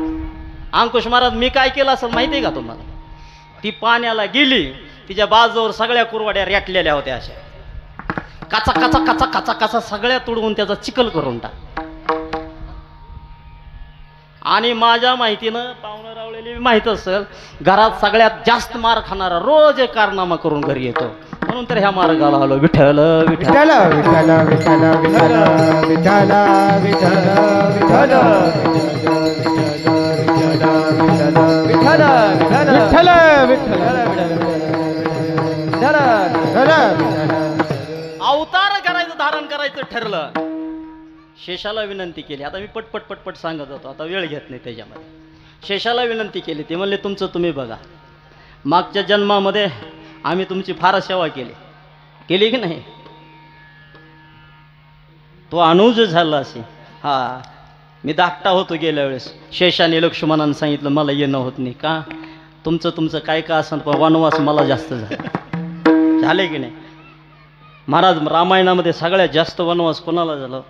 अंकुश महाराज मी काय केलं असं माहिती आहे का तुम्हाला? ती पाण्याला गेली, तिच्या बाजूवर सगळ्या कुरवड्या रेटलेल्या होत्या, अशा काचा काचा काचा काचा काचा सगळ्या तुडवून त्याचा चिखल करून टाक. आणि माझ्या माहितीनं पाहुणं रावलेली माहित असेल, घरात सगळ्यात जास्त मार खाणारा रोज एक कारनामा करून घरी येतो. म्हणून तर ह्या मार्गाला आलो. विठ्ठल विठ्ठल विठ्ठल विठ्ठल विठ्ठल विठ्ठल अवतार करायचं, धारण करायचं ठरलं. शेषाला विनंती केली. आता मी पटपट पटपट सांगत होतो, आता वेळ घेत नाही त्याच्यामध्ये. शेषाला विनंती केली, ते म्हणले तुमचं तुम्ही बघा. मागच्या जन्मामध्ये आम्ही तुमची फार सेवा केली की नाही? तो अनुज झाला असे. हा मी धाकटा होतो गेल्या वेळेस. शेषाने लक्ष्मणानं सांगितलं मला येणं होत नाही का, तुमचं काय का असं, पण वनवास मला जास्त झाले की नाही? महाराज रामायणामध्ये सगळ्यात जास्त वनवास कोणाला झालं?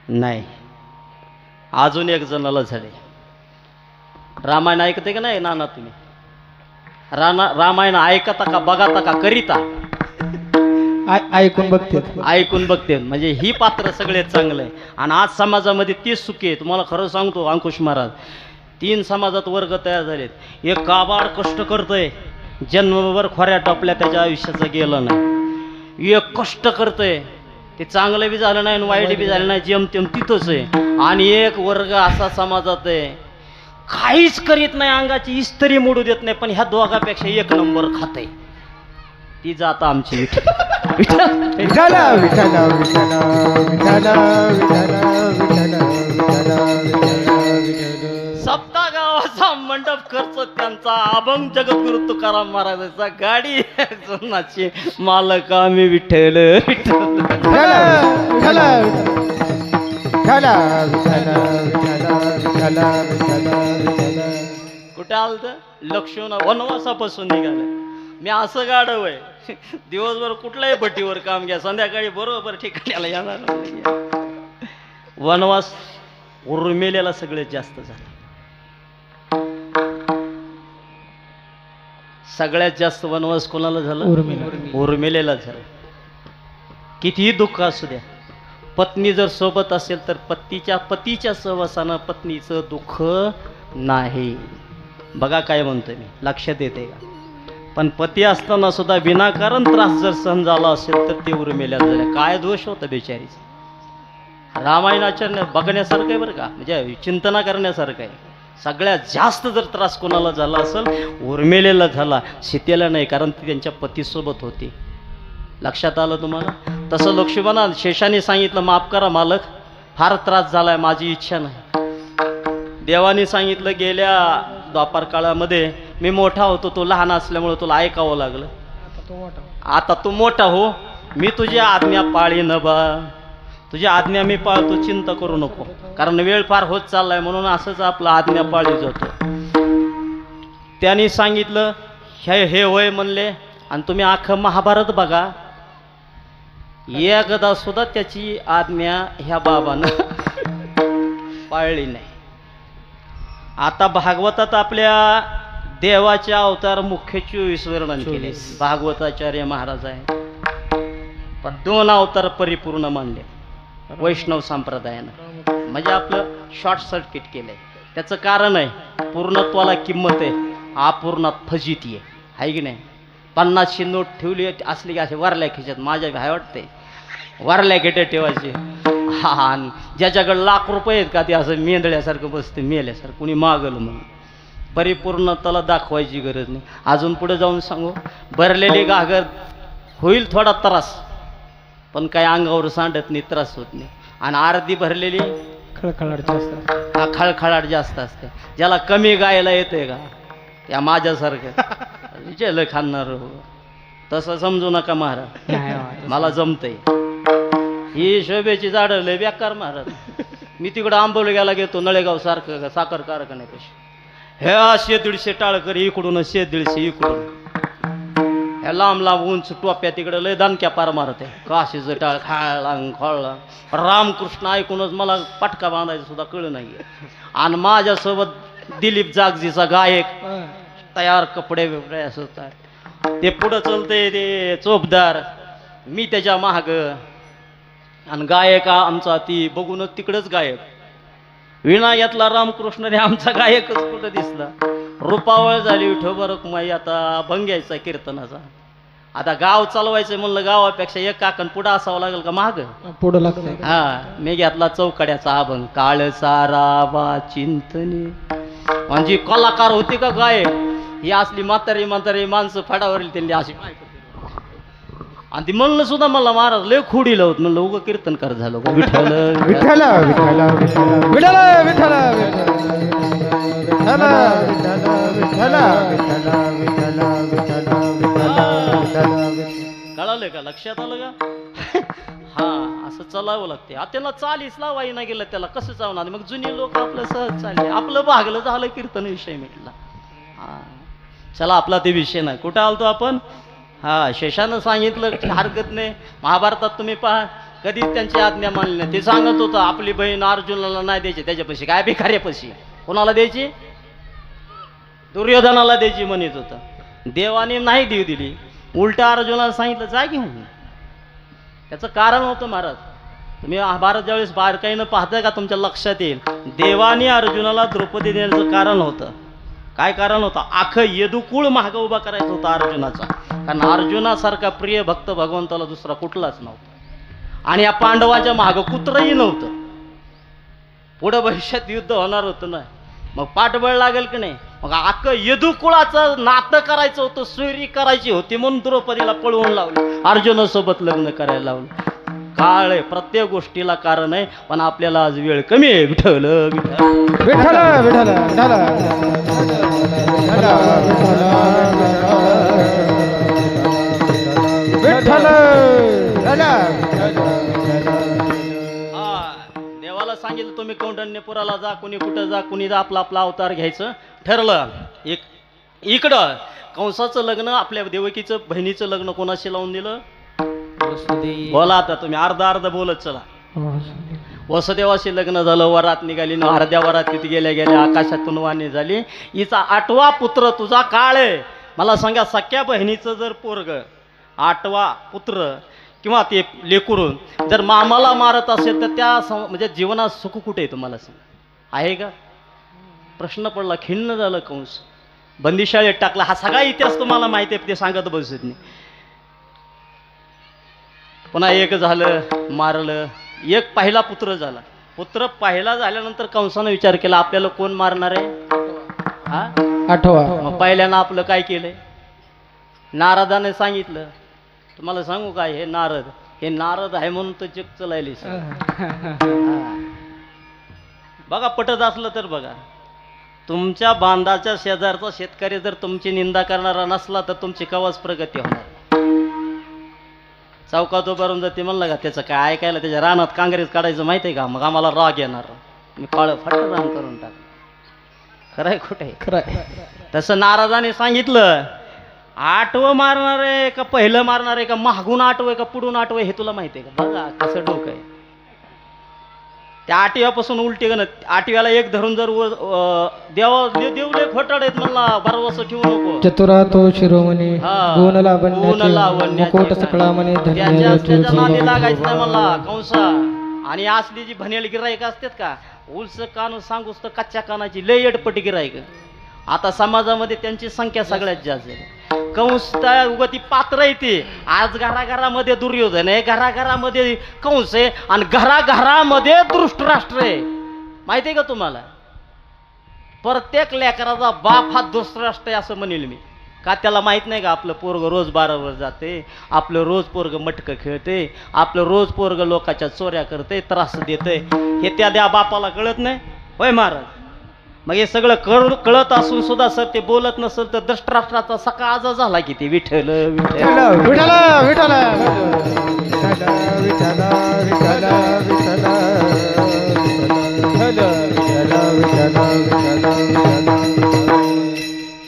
नाही, अजून एक जणाला झाले. रामायण ऐकते का नाही नाना तुम्ही? रामायण ऐकता का, बघता का, करिता? ऐकून बघते. म्हणजे ही पात्र सगळे चांगले. आणि आज समाजामध्ये तीच सुखी आहे. तुम्हाला खरं सांगतो अंकुश महाराज, 3 समाजात वर्ग तयार झालेत. एक काबाड कष्ट करतोय, जन्मभर खोऱ्या टपल्या त्याच्या आयुष्याचं गेलं नाही. एक कष्ट करतोय, ते चांगलं बी झालं नाही आणि वाईट बी झालं नाही, जेमतेम तिथंच आहे. आणि एक वर्ग असा समाजात आहे, काहीच करीत नाही, अंगाची इस्त्री मोडू देत नाही, पण ह्या दोघापेक्षा 1 नंबर खाते. ती जाता आमची सप्ता गावाचा मंडप खर्च त्यांचा. अभंग जगद्गुरु तुकाराम महाराजांचा, गाडी सोनाची, मालक आम्ही विठ्ठल कुठे आलत? लक्ष्मण वनवासापासून निघालं. मी असं गाढव आहे, दिवसभर कुठल्याही भट्टीवर काम घ्या, संध्याकाळी बरोबर ठिकाण्याला येणार. वनवास उर्मिलेला सगळ्यात जास्त झाला. सगळ्यात जास्त वनवास कोणाला झाला? उर्मिलेला झाला. कितीही दुःख असू द्या, पत्नी जर सोबत असेल तर पतीच्या सहवासानं पत्नीचं दुःख नाही. बघा काय म्हणतोय मी, लक्षात येते का? पण पती असताना सुद्धा विनाकारण त्रास जर सहन झाला असेल तर ते उर्मिल्या झाल्या. काय दोष होता बेचारीचा? रामायणाच्या बघण्यासारखं आहे बरं का, म्हणजे चिंतना करण्यासारखं आहे. सगळ्यात जास्त जर त्रास कोणाला झाला असेल, उर्मिलेला झाला, सीतेला नाही, कारण ती त्यांच्या पतीसोबत होती. लक्षात आलं तुम्हाला? तसं लक्ष्मणा शेषाने सांगितलं माफ करा मालक, फार त्रास झालाय, माझी इच्छा नाही. देवाने सांगितलं गेल्या द्वापार काळामध्ये मी मोठा होतो, तो लहान असल्यामुळे तुला ऐकावं लागलं. आता तू मोठा हो, मी तुझी आज्ञा पाळीन बा, तुझी आज्ञा मी पाळतो, चिंता करू नको. कारण वेळ फार होत चाललाय, म्हणून असंच आपला आज्ञा पाळी जातो. त्यांनी सांगितलं हे होय म्हणले. आणि तुम्ही अख्खं महाभारत बघा, एकदा सुद्धा त्याची आज्ञा ह्या बाबानं पाळली नाही. आता भागवतात आपल्या देवाचे अवतार मुख्य 24 वर्णन केले भागवताचार्य महाराज आहे. पण 2 अवतार परिपूर्ण मानले वैष्णव संप्रदायानं. म्हणजे आपलं शॉर्ट सर्किट केलंय. त्याचं कारण आहे पूर्णत्वाला किंमत आहे, अपूर्णात फजिती आहे की नाही. 50ची नोट ठेवली असली की असे वरल्या खिशात, माझ्या भ्याय वाटते वरल्या खेटे ठेवायचे. हा, ज्याच्याकडे लाख रुपये आहेत का ते असं मेंदळ्यासारखं बसते मेल्यासारखं, कुणी मागलं म्हणून. परिपूर्णताला दाखवायची गरज नाही. अजून पुढे जाऊन सांगू, भरलेली घागर होईल थोडा त्रास, पण काय अंगावर सांडत नाही, त्रास होत नाही. आणि अर्धी भरलेली खळखळाट जास्त, हा खळखळाट जास्त असते. ज्याला कमी गायला येते का त्या माझ्यासारखं जेल खाणार तसं समजू नका महाराज, मला जमतंय. ही शोभेची झाडं लय बेकार महाराज. मी तिकडं आंबोलग्याला घेतो नळेगाव सारखं साखर कारखान्यापाशी, हे 100-150 टाळकर इकडून 100-150 इकडून, ह्या लांब लांब उंच टोप्या तिकडं लय दणक्या पार मारते. काशीचं टाळ खाळला रामकृष्ण ऐकूनच मला पटका बांधायचं सुद्धा कळलं नाही. आणि माझ्यासोबत दिलीप जागजीचा गायक, तयार कपडे बिपडे असं ते पुढं चलते ते चोपदार, मी त्याच्या महाग. आणि गायक आमचा ती बघूनच तिकडंच गायक. विणा घेतला रामकृष्णने, आमचा गायकच कुठं दिसला. रुपावळ झाली विठोबा रखुमाई. आता भंग्यायचा कीर्तनाचा. आता गाव चालवायचं म्हणलं, गावापेक्षा एक काकण पुढं असावं लागेल का महाग, पुढं लागतंय. हा, मी घेतला चौकड्याचा अभंग, काळ सारावा चिंतने. म्हणजे कलाकार होते का गायक, ही असली म्हातारी म्हातारी माणसं फडावरील त्यांनी अशी. आणि ती म्हणलं सुद्धा मला महाराज लय खोडीला होत. म्हणलं उगं कीर्तनकार झालो का. विठ्ठल विठ्ठल विठ्ठल विठ्ठल विठ्ठल कळालं का, लक्षात आलं का. हा, असं चालावं लागते. त्याला चालीस लावाई नाही गेलं, त्याला कसं चालणार. मग जुनी लोक आपलं सहज चालले, आपलं भागलं झालं कीर्तन विषय मिटला. हा, चला आपला ते विषय नाही. कुठं आलतो आपण. हा, शेषानं सांगितलं हरकत नाही. महाभारतात तुम्ही पहा, कधीच त्यांची आज्ञा मानली नाही. ते सांगत होतं आपली बहीण अर्जुनाला नाही द्यायची, त्याच्यापाशी काय भिकाऱ्यापाशी. कोणाला द्यायची, दुर्योधनाला द्यायची म्हणत होता. देवाने नाही देऊ दिली, उलटा अर्जुनाला सांगितलं जा घेऊन. त्याचं कारण होतं महाराज. तुम्ही महाभारत ज्यावेळेस बारकाईनं पाहताय का तुमच्या लक्षात येईल. देवाने अर्जुनाला द्रौपदी देण्याचं कारण होतं. काय कारण होतं, अख्खं यदुकुळ महाग उभा करायचा होता अर्जुनाचा. कारण अर्जुनासारखा प्रिय भक्त भगवंताला दुसरा कुठलाच नव्हता. आणि या पांडवाच्या महाग कुत्रही नव्हतं. पुढं भविष्यात युद्ध होणार होतं ना, मग पाठबळ लागेल की नाही. मग अख्खं यदुकुळाचं नातं करायचं होतं, सोयरी करायची होती, म्हणून द्रौपदीला पळवून लावलं, अर्जुनासोबत लग्न करायला लावलं. काळ आहे, प्रत्येक गोष्टीला कारण आहे. पण आपल्याला आज वेळ कमी आहे. विठ्ठल विठ्ठल विठ्ठल विठ्ठल विठ्ठल हा, देवाला सांगितलं तुम्ही कौंडण्यपुराला जा, कुणी कुठं जा, कुणी जा, आपला आपला अवतार घ्यायचं ठरलं. इकडं कंसाचं लग्न, आपल्या देवकीचं बहिणीचं लग्न कोणाशी लावून दिलं. बोला आता तुम्ही अर्ध बोलत चला. वसुदेवाशी लग्न झालं, वरात निघाली, अर्ध्या वरातीत गेल्या गेल्या आकाशातून वाणी झाली. हिचा 8वा पुत्र तुझा काळ आहे. मला सांगा, सख्या बहिणीचं जर पोरग 8वा पुत्र किंवा ते लेकरून जर मामाला मारत असेल तर त्या म्हणजे जीवनात सुख कुठे आहे तुम्हाला सांग, आहे का. प्रश्न पडला, खिन्न झालं कंस, बंदीशाळेत टाकला. हा सगळा इतिहास तुम्हाला माहिती आहे, ते सांगत बसत नाही. पुन्हा एक झालं, मारलं. एक पहिला पुत्र झाला. पुत्र पहिला झाल्यानंतर कंसानं विचार केला आपल्याला कोण मारणार आहे. हा, 8वा. मग पहिल्यानं आपलं काय केलंय, नारदाने सांगितलं. तुम्हाला सांगू काय, हे नारद आहे म्हणून तर जग चलायले. बघा, पटत असलं तर बघा, तुमच्या बांधाच्या शेजारचा शेतकरी जर तुमची निंदा करणारा नसला तर तुमची कवाच प्रगती होणार. चौकात उभारून जाते म्हणलं का, त्याचं काय ऐकायला, त्याच्या रानात काँग्रेस काढायचं माहिती आहे का. मग आम्हाला राग येणार, मी काळं फाट रान करून टाक. खरंय खोटं आहे? खरंय. तसं नारदाने सांगितलं, आठवं मारणार आहे का पहिलं मारणार आहे का मागून आठवं का पुढून आठवं हे तुला माहिती आहे का? बघा कसं डोकं आहे. त्या आठव्यापासून उलटी गणत, आठव्याला एक धरून जर देवले खोटाड आहेत म्हणला, बरवस ठेवू नको. चतुरा तो शिरोमणी हा. गुण गुण लावण्याचे लावण्याचे मुकुट सकळा म्हणे त्याच्या नादी लागायचं नाही म्हणला कंसा. आणि असली जी भनेल गिराईक असतात का, उलस कान सांगूस तर कच्च्या कानाची लय एडपट गिराईक. आता समाजामध्ये त्यांची संख्या सगळ्यात जास्त आहे. कंस उगती पात्र येते. आज घराघरामध्ये दुर्योधन आहे, घराघरामध्ये कंस आहे आणि घराघरामध्ये दृष्टराष्ट्र आहे. माहिती आहे का तुम्हाला? प्रत्येक लेकराचा बाप हा दृष्टराष्ट्र आहे असं म्हणेल मी. का त्याला माहित नाही का आपलं पोरग रोज बारावर जाते, आपलं रोज पोरग मटकं खेळते, आपलं रोज पोरग लोकांच्या चोऱ्या करते, त्रास देते, हे त्या बापाला कळत नाही होय महाराज? मग हे सगळं कळत असून सुद्धा सर ते बोलत नसेल तर दृष्टराष्ट्राचा सका आजा झाला की ते विठ्ठल विठ्ठल विठ्ठल विठ्ठल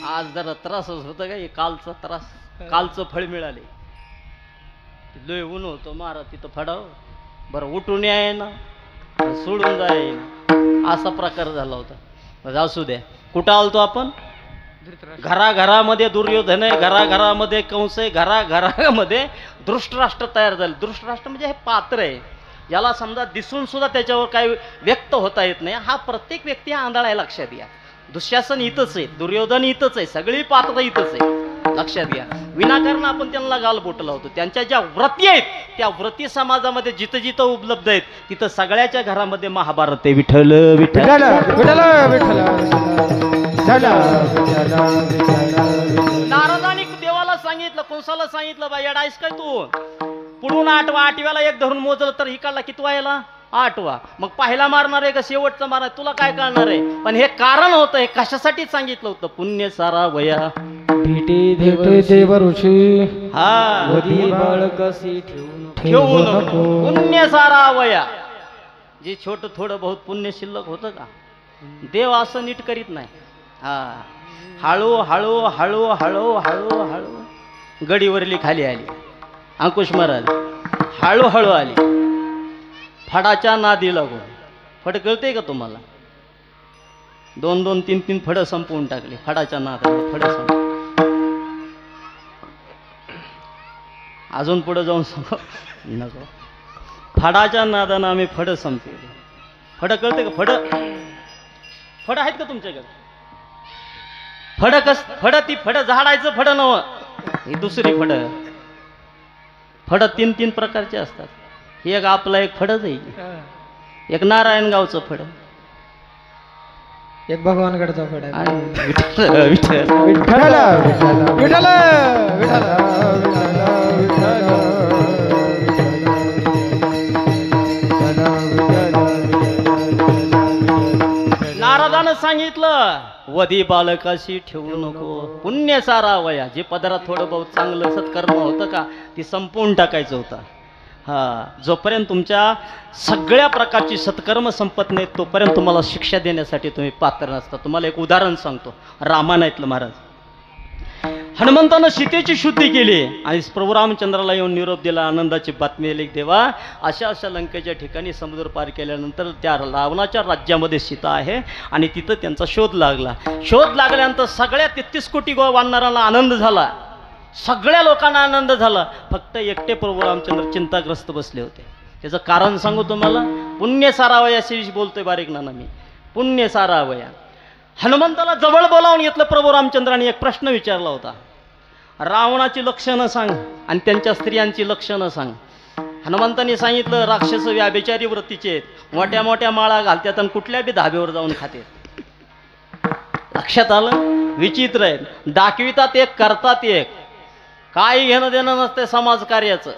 आज जरा त्रासच होतं का? हे कालचा त्रास, कालचं फळ मिळाले. लय ऊन होतं महाराज तिथं फडाव, बरं उठून याय ना सोडून जाय ना, असा प्रकार झाला होता. असू द्या. कुठं आलतो आपण? घराघरामध्ये दुर्योधन आहे, घराघरामध्ये कंस आहे, घराघरामध्ये दृष्टराष्ट्र तयार झाले. दृष्टराष्ट्र म्हणजे हे पात्र आहे, याला समजा दिसून सुद्धा त्याच्यावर काही व्यक्त होता येत नाही. हा प्रत्येक व्यक्ती हा आंधळा आहे, लक्षात घ्या. दुःशासन इथंच आहे, दुर्योधन इथंच आहे, सगळी पात्र इथंच आहे, लक्षात घ्या. विनाकारण आपण त्यांना गालबोट लावतो. त्यांच्या ज्या व्रती आहेत त्या व्रती समाजामध्ये जिथं जिथं उपलब्ध आहेत तिथं सगळ्याच्या घरामध्ये महाभारत आहे. विठ्ठल विठ्ठल नारदानी देवाला सांगितलं, कंसाला सांगितलं, बा येडायस काय तू? पुढून आठव्याला एक धरून मोजलं तर इकडला किती व्हायला? 8वा. मग पहिला मारणार आहे का शेवटचा मारणार? तुला काय कळणार आहे? पण हे कारण होतं, हे कशासाठी सांगितलं होतं? पुण्य सारा वया भेटे देव ऋषी हा वदी बाळकसी ठेवू नको. पुण्य सारा वया. जे छोट थोडं बहुत पुण्य शिल्लक होतं का, देव असं नीट करीत नाही. हा हळू हळू हळू हळू हळू हळू गडीवरली खाली आली. अंकुश महाराज हळूहळू आली, फडाच्या नादी लागून. फड कळते का तुम्हाला? 2-2, 3-3 फडं संपवून टाकली फडाच्या नादाला. फडं संप अजून पुढे जाऊन नको. फडाच्या नादानं आम्ही फडं संपवली. फडं कळते का? फडं आहेत का तुमच्याकडे? फडं ती फडं झाडायचं फडं नव, ही दुसरी फडं. फडं 3-3 प्रकारचे असतात. एक आपला एक फडच आहे, एक नारायणगावचं फड, एक भगवानगडचा फड आहे. विठ्ठल विठ्ठल विठ्ठल विठ्ठल नारदानं सांगितलं, वधी बालकाशी ठेवू नको. पुण्य सारा वया. जे पदरात थोडं बहुत चांगलं सत्कर्म होतं का ती संपवून टाकायचं होतं. हा जोपर्यंत तुमच्या सगळ्या प्रकारची सत्कर्म संपत नाहीत तोपर्यंत तुम्हाला शिक्षा देण्यासाठी तुम्ही पात्र नसता. तुम्हाला एक उदाहरण सांगतो. रामायणातलं महाराज, हनुमंतानं सीतेची शुद्धी केली आणि प्रभू रामचंद्राला येऊन निरोप दिला, आनंदाची बातमी आली, देवा अशा अशा लंकेच्या ठिकाणी समुद्र पार केल्यानंतर त्या रावणाच्या राज्यामध्ये सीता आहे आणि तिथं त्यांचा शोध लागला. शोध लागल्यानंतर सगळ्या 33 कोटी वानरांना आनंद झाला, सगळ्या लोकांना आनंद झाला. फक्त एकटे प्रभू रामचंद्र चिंताग्रस्त बसले होते. त्याचं कारण सांगू तुम्हाला. पुण्य सारावयाशी बोलतोय बारीक नाना मी. पुण्य सारावया. हनुमंताला जवळ बोलावून घेतलं प्रभू रामचंद्राने. एक प्रश्न विचारला होता, रावणाची लक्षणं सांग आणि त्यांच्या स्त्रियांची लक्षणं सांग. हनुमंतांनी सांगितलं, राक्षस व्याभिचारी वृत्तीचे आहेत, मोठ्या मोठ्या माळा घालतात आणि कुठल्या बी धाब्यावर जाऊन खाते. लक्षात आलं? विचित्र आहे. दाखवितात एक, करतात एक. काही घेणं देणं नसते समाजकार्याचं,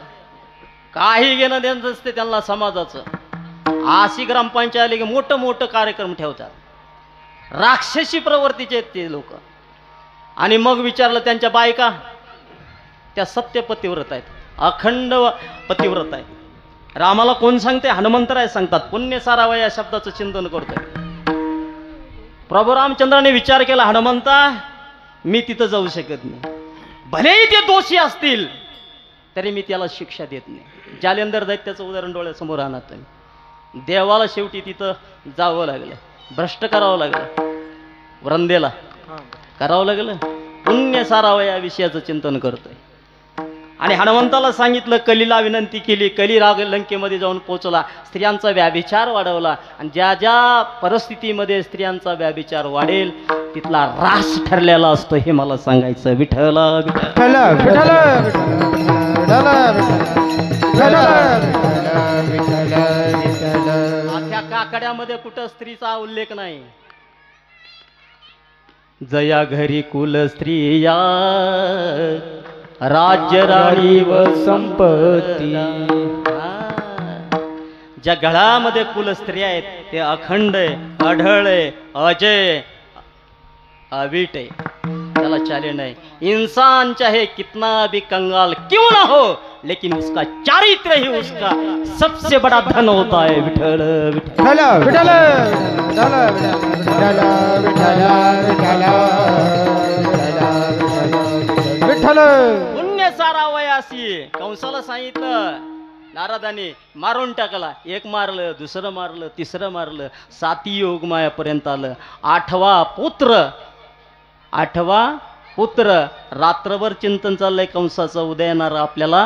काही घेणं देणं नसते त्यांना समाजाचं. 80 ग्रामपंचायत आली की मोठं मोठं कार्यक्रम ठेवतात. राक्षसी प्रवृत्तीचे आहेत ते लोक. आणि मग विचारलं त्यांच्या बायका, त्या सत्य पतिव्रत आहेत, अखंड पतिव्रत आहेत. रामाला कोण सांगते? हनुमंतराय सांगतात. पुण्य सारावया या शब्दाचं चिंतन करतोय. प्रभू रामचंद्राने विचार केला, हनुमंता मी तिथं जाऊ शकत नाही, भलेही ते दोषी असतील तरी मी त्याला शिक्षा देत नाही. जालेंदर दैत्याचं उदाहरण डोळ्यासमोर आणा तुम्ही. देवाला शेवटी तिथं जावं लागलं, भ्रष्ट करावं लागलं, वृंदेला करावं लागलं, पुण्य सारावं या विषयाचं चिंतन करतोय. आणि हनुमंताला सांगितलं, कलीला विनंती केली, कली राग लंकेमध्ये जाऊन पोचला, स्त्रियांचा व्याभिचार वाढवला. आणि ज्या ज्या परिस्थितीमध्ये स्त्रियांचा व्याभिचार वाढेल तिथला रास ठरलेला असतो हे मला सांगायचं. विठ्ठल विठ्ठल विठ्ठल त्या काकड्यामध्ये कुठं स्त्रीचा उल्लेख नाही. जया घरी कुल स्त्रिया राज्य राणी व संपत्ती. ज्या गळामध्ये कुल स्त्रिया आहेत ते अखंड आहे, अढळ आहे, अजय, अवीट आहे, त्याला चाले नहीं. इंसान चाहे कितना भी कंगाल क्यों ना हो, लेकिन उसका चारित्र ही उसका सबसे बड़ा धन होता है. विठ्ठल विठ्ठल विठ्ठल विठ्ठल विठ्ठल. पुण्य सारा वयासी कंसाला सांगितलं, नारदाने मारून टाकला. एक मारलं, दुसरं मारलं, तिसरं मारलं, 7 योगमायापर्यंत आलं. 8वा पुत्र रात्रभर चिंतन चाललंय कंसाचं, उद्या येणार आपल्याला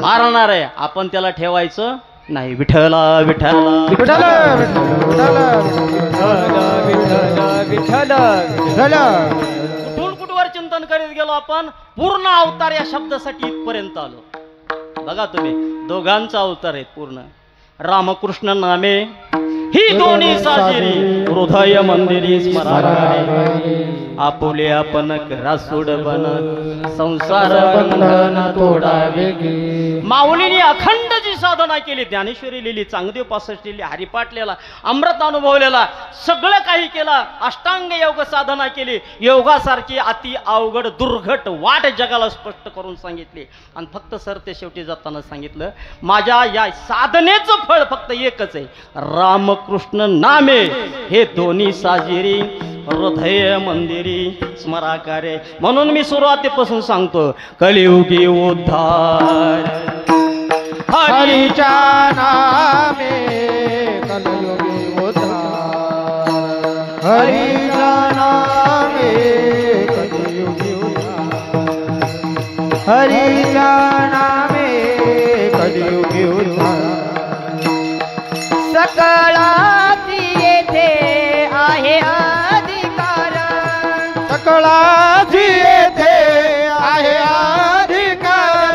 मारणार आहे, आपण त्याला ठेवायचं नाही. विठ्ठला विठ्ठला विठ्ठल विठ्ठल विठ्ठल. कुठून कुठवर चिंतन करीत गेलो आपण, पूर्ण अवतार या शब्दासाठी इथपर्यंत आलो. बघा तुम्ही, दोघांचा अवतार आहे पूर्ण. रामकृष्ण नामे ही दोन्ही साजिरी, हृदय मंदिरी स्मरारे, आपुले आपण करा सोड बन, संसार बंधन तोडावे. माऊलीने अखंड जी साधना केली, ज्ञानेश्वरी लिहिली, चांगदेव 65 लिहिली, हरिपाठ लिहिला, अमृत अनुभवलेला, सगळं काही केलं. अष्टांग योग साधना केली, योगासारखी अति अवघड दुर्घट वाट जगाला स्पष्ट करून सांगितली. आणि फक्त सरते शेवटी जाताना सांगितलं, माझ्या या साधनेचं फळ फक्त एकच आहे, रामकृष्ण नामे हे दोन्ही साजिरी, हृदय मंदिरी स्मराकारे. म्हणून मी सुरुवातीपासून सांगतो, कलियुगी उद्धार हरीच्या नामे, कलियुगी उद्धार हरीच्या नामे, कलियुगी उद्धार हरीच्या नामे, कलियुगी उद्धार. सकळाची येथे आहे अधिकार, सकळाची येथे आहे अधिकार,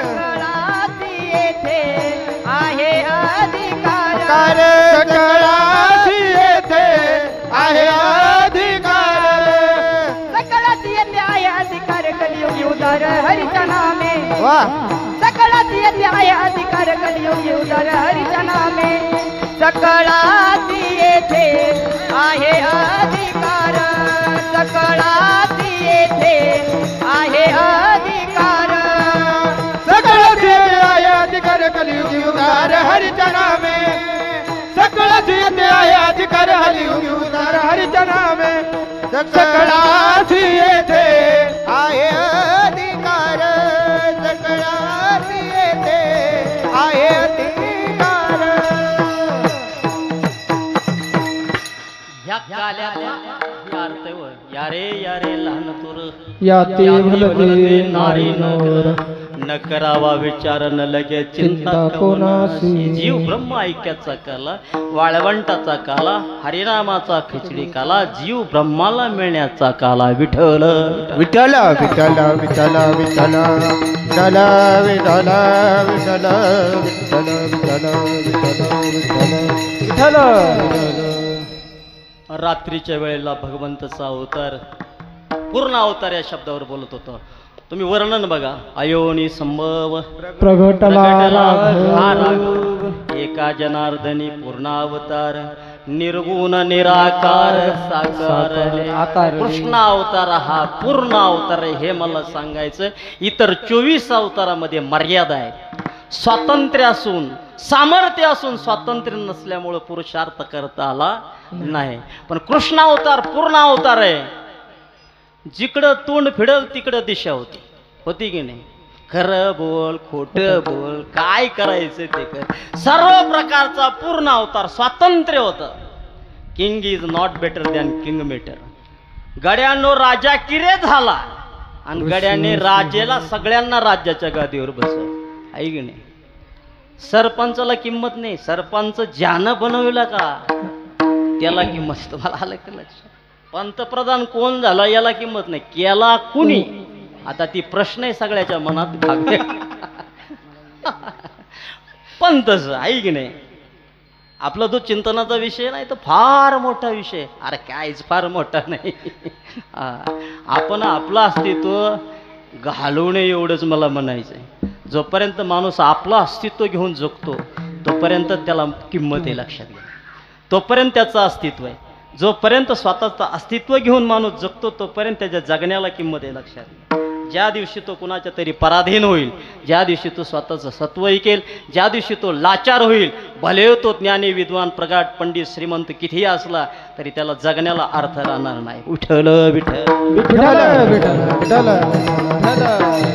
सकळाची येथे आहे अधिकार, सकळाची येथे आहे अधिकार, सकळाची येथे आहे अधिकार, कलियुगी उद्धार हरीच्या नामे. वाह. सकळाची येथे आहे अधिकार, कलियुगी उद्धार हरीच्या नामे. सकळाची येथे आहे अधिकार, सकळाची येथे आहे अधिकार, सकळाची येथे आहे अधिकार, कलियुगी उद्धार हरीच्या नामे. सकळाची येथे आहे अधिकार, कलियुगी उद्धार हरीच्या नामे. सकळाची येथे आहे अधिकार, सकळाची येथे आहे अधिकार. ह्या काल्याचा या अर्थ व यारे यारे लहान तुर याते भलते नारी नवर, न करावा विचार न लगे चिंता कोणासी. जीव ब्रह्म ऐक्याचा काला, वाळवंटाचा काला, हरिनामाचा खिचडी काला, जीव ब्रह्माला मिळण्याचा काला. विठ्ठल विठ्ठल विठ्ठल विठ्ठल विठ्ठल विठ्ठल विठ्ठल विठ्ठल विठ्ठल विठ्ठल विठ्ठल. रात्रीच्या वेळेला भगवंताचा अवतार, पूर्ण अवतार या शब्दावर बोलत होतो. तुम्ही वर्णन बघा, अयोनी संभव प्रगटला हा राघव, राघव, एका जनार्दनी पूर्ण अवतार, निर्गुण निराकार साकार आकार. कृष्ण अवतार हा पूर्ण अवतार आहे हे मला सांगायचं. इतर 24 अवतारामध्ये मर्यादा आहे, स्वातंत्र्य असून सामर्थ्य असून स्वातंत्र्य नसल्यामुळं पुरुषार्थ करता आला नाही. पण कृष्ण अवतार पूर्ण अवतार आहे. जिकडं तोंड फिडल तिकडं दिशा होती, होती की नाही? खरं बोल, खोटं बोल, काय करायचं ते कर, सर्व प्रकारचा पूर्ण अवतार, स्वातंत्र्य होतं. King is not better than king matter. गड्यानो राजा किरे झाला आणि गड्याने राजेला सगळ्यांना राज्याच्या गादीवर बसव, आहे की नाही? सरपंचाला किंमत नाही, सरपंच ज्यानं बनवला का त्याला किंमत. तुम्हाला आलं का लक्षात? पंतप्रधान कोण झाला याला किंमत नाही, केला कुणी आता ती प्रश्न आहे सगळ्याच्या मनात भागले. पण तसं आहे की नाही? आपला तो चिंतनाचा विषय नाही तर फार मोठा विषय. अरे काहीच फार मोठा नाही. आपण आपलं अस्तित्व घालवणे एवढंच मला म्हणायचं आहे. जोपर्यंत माणूस आपलं अस्तित्व घेऊन जगतो तोपर्यंत त्याला किंमत आहे, लक्षात घ्या. तोपर्यंत त्याचं अस्तित्व आहे. जोपर्यंत स्वतःचं अस्तित्व घेऊन माणूस जगतो तोपर्यंत त्याच्या जगण्याला किंमत आहे, लक्षात घ्या. ज्या दिवशी तो कुणाच्या तरी पराधीन होईल, ज्या दिवशी तो स्वतःचं सत्व ऐकेल, ज्या दिवशी तो लाचार होईल, भले तो ज्ञानी विद्वान प्रगाढ पंडित श्रीमंत कितीही असला तरी त्याला जगण्याला अर्थ राहणार नाही. विठ्ठल विठ्ठल विठ्ठल विठ्ठल विठ्ठल.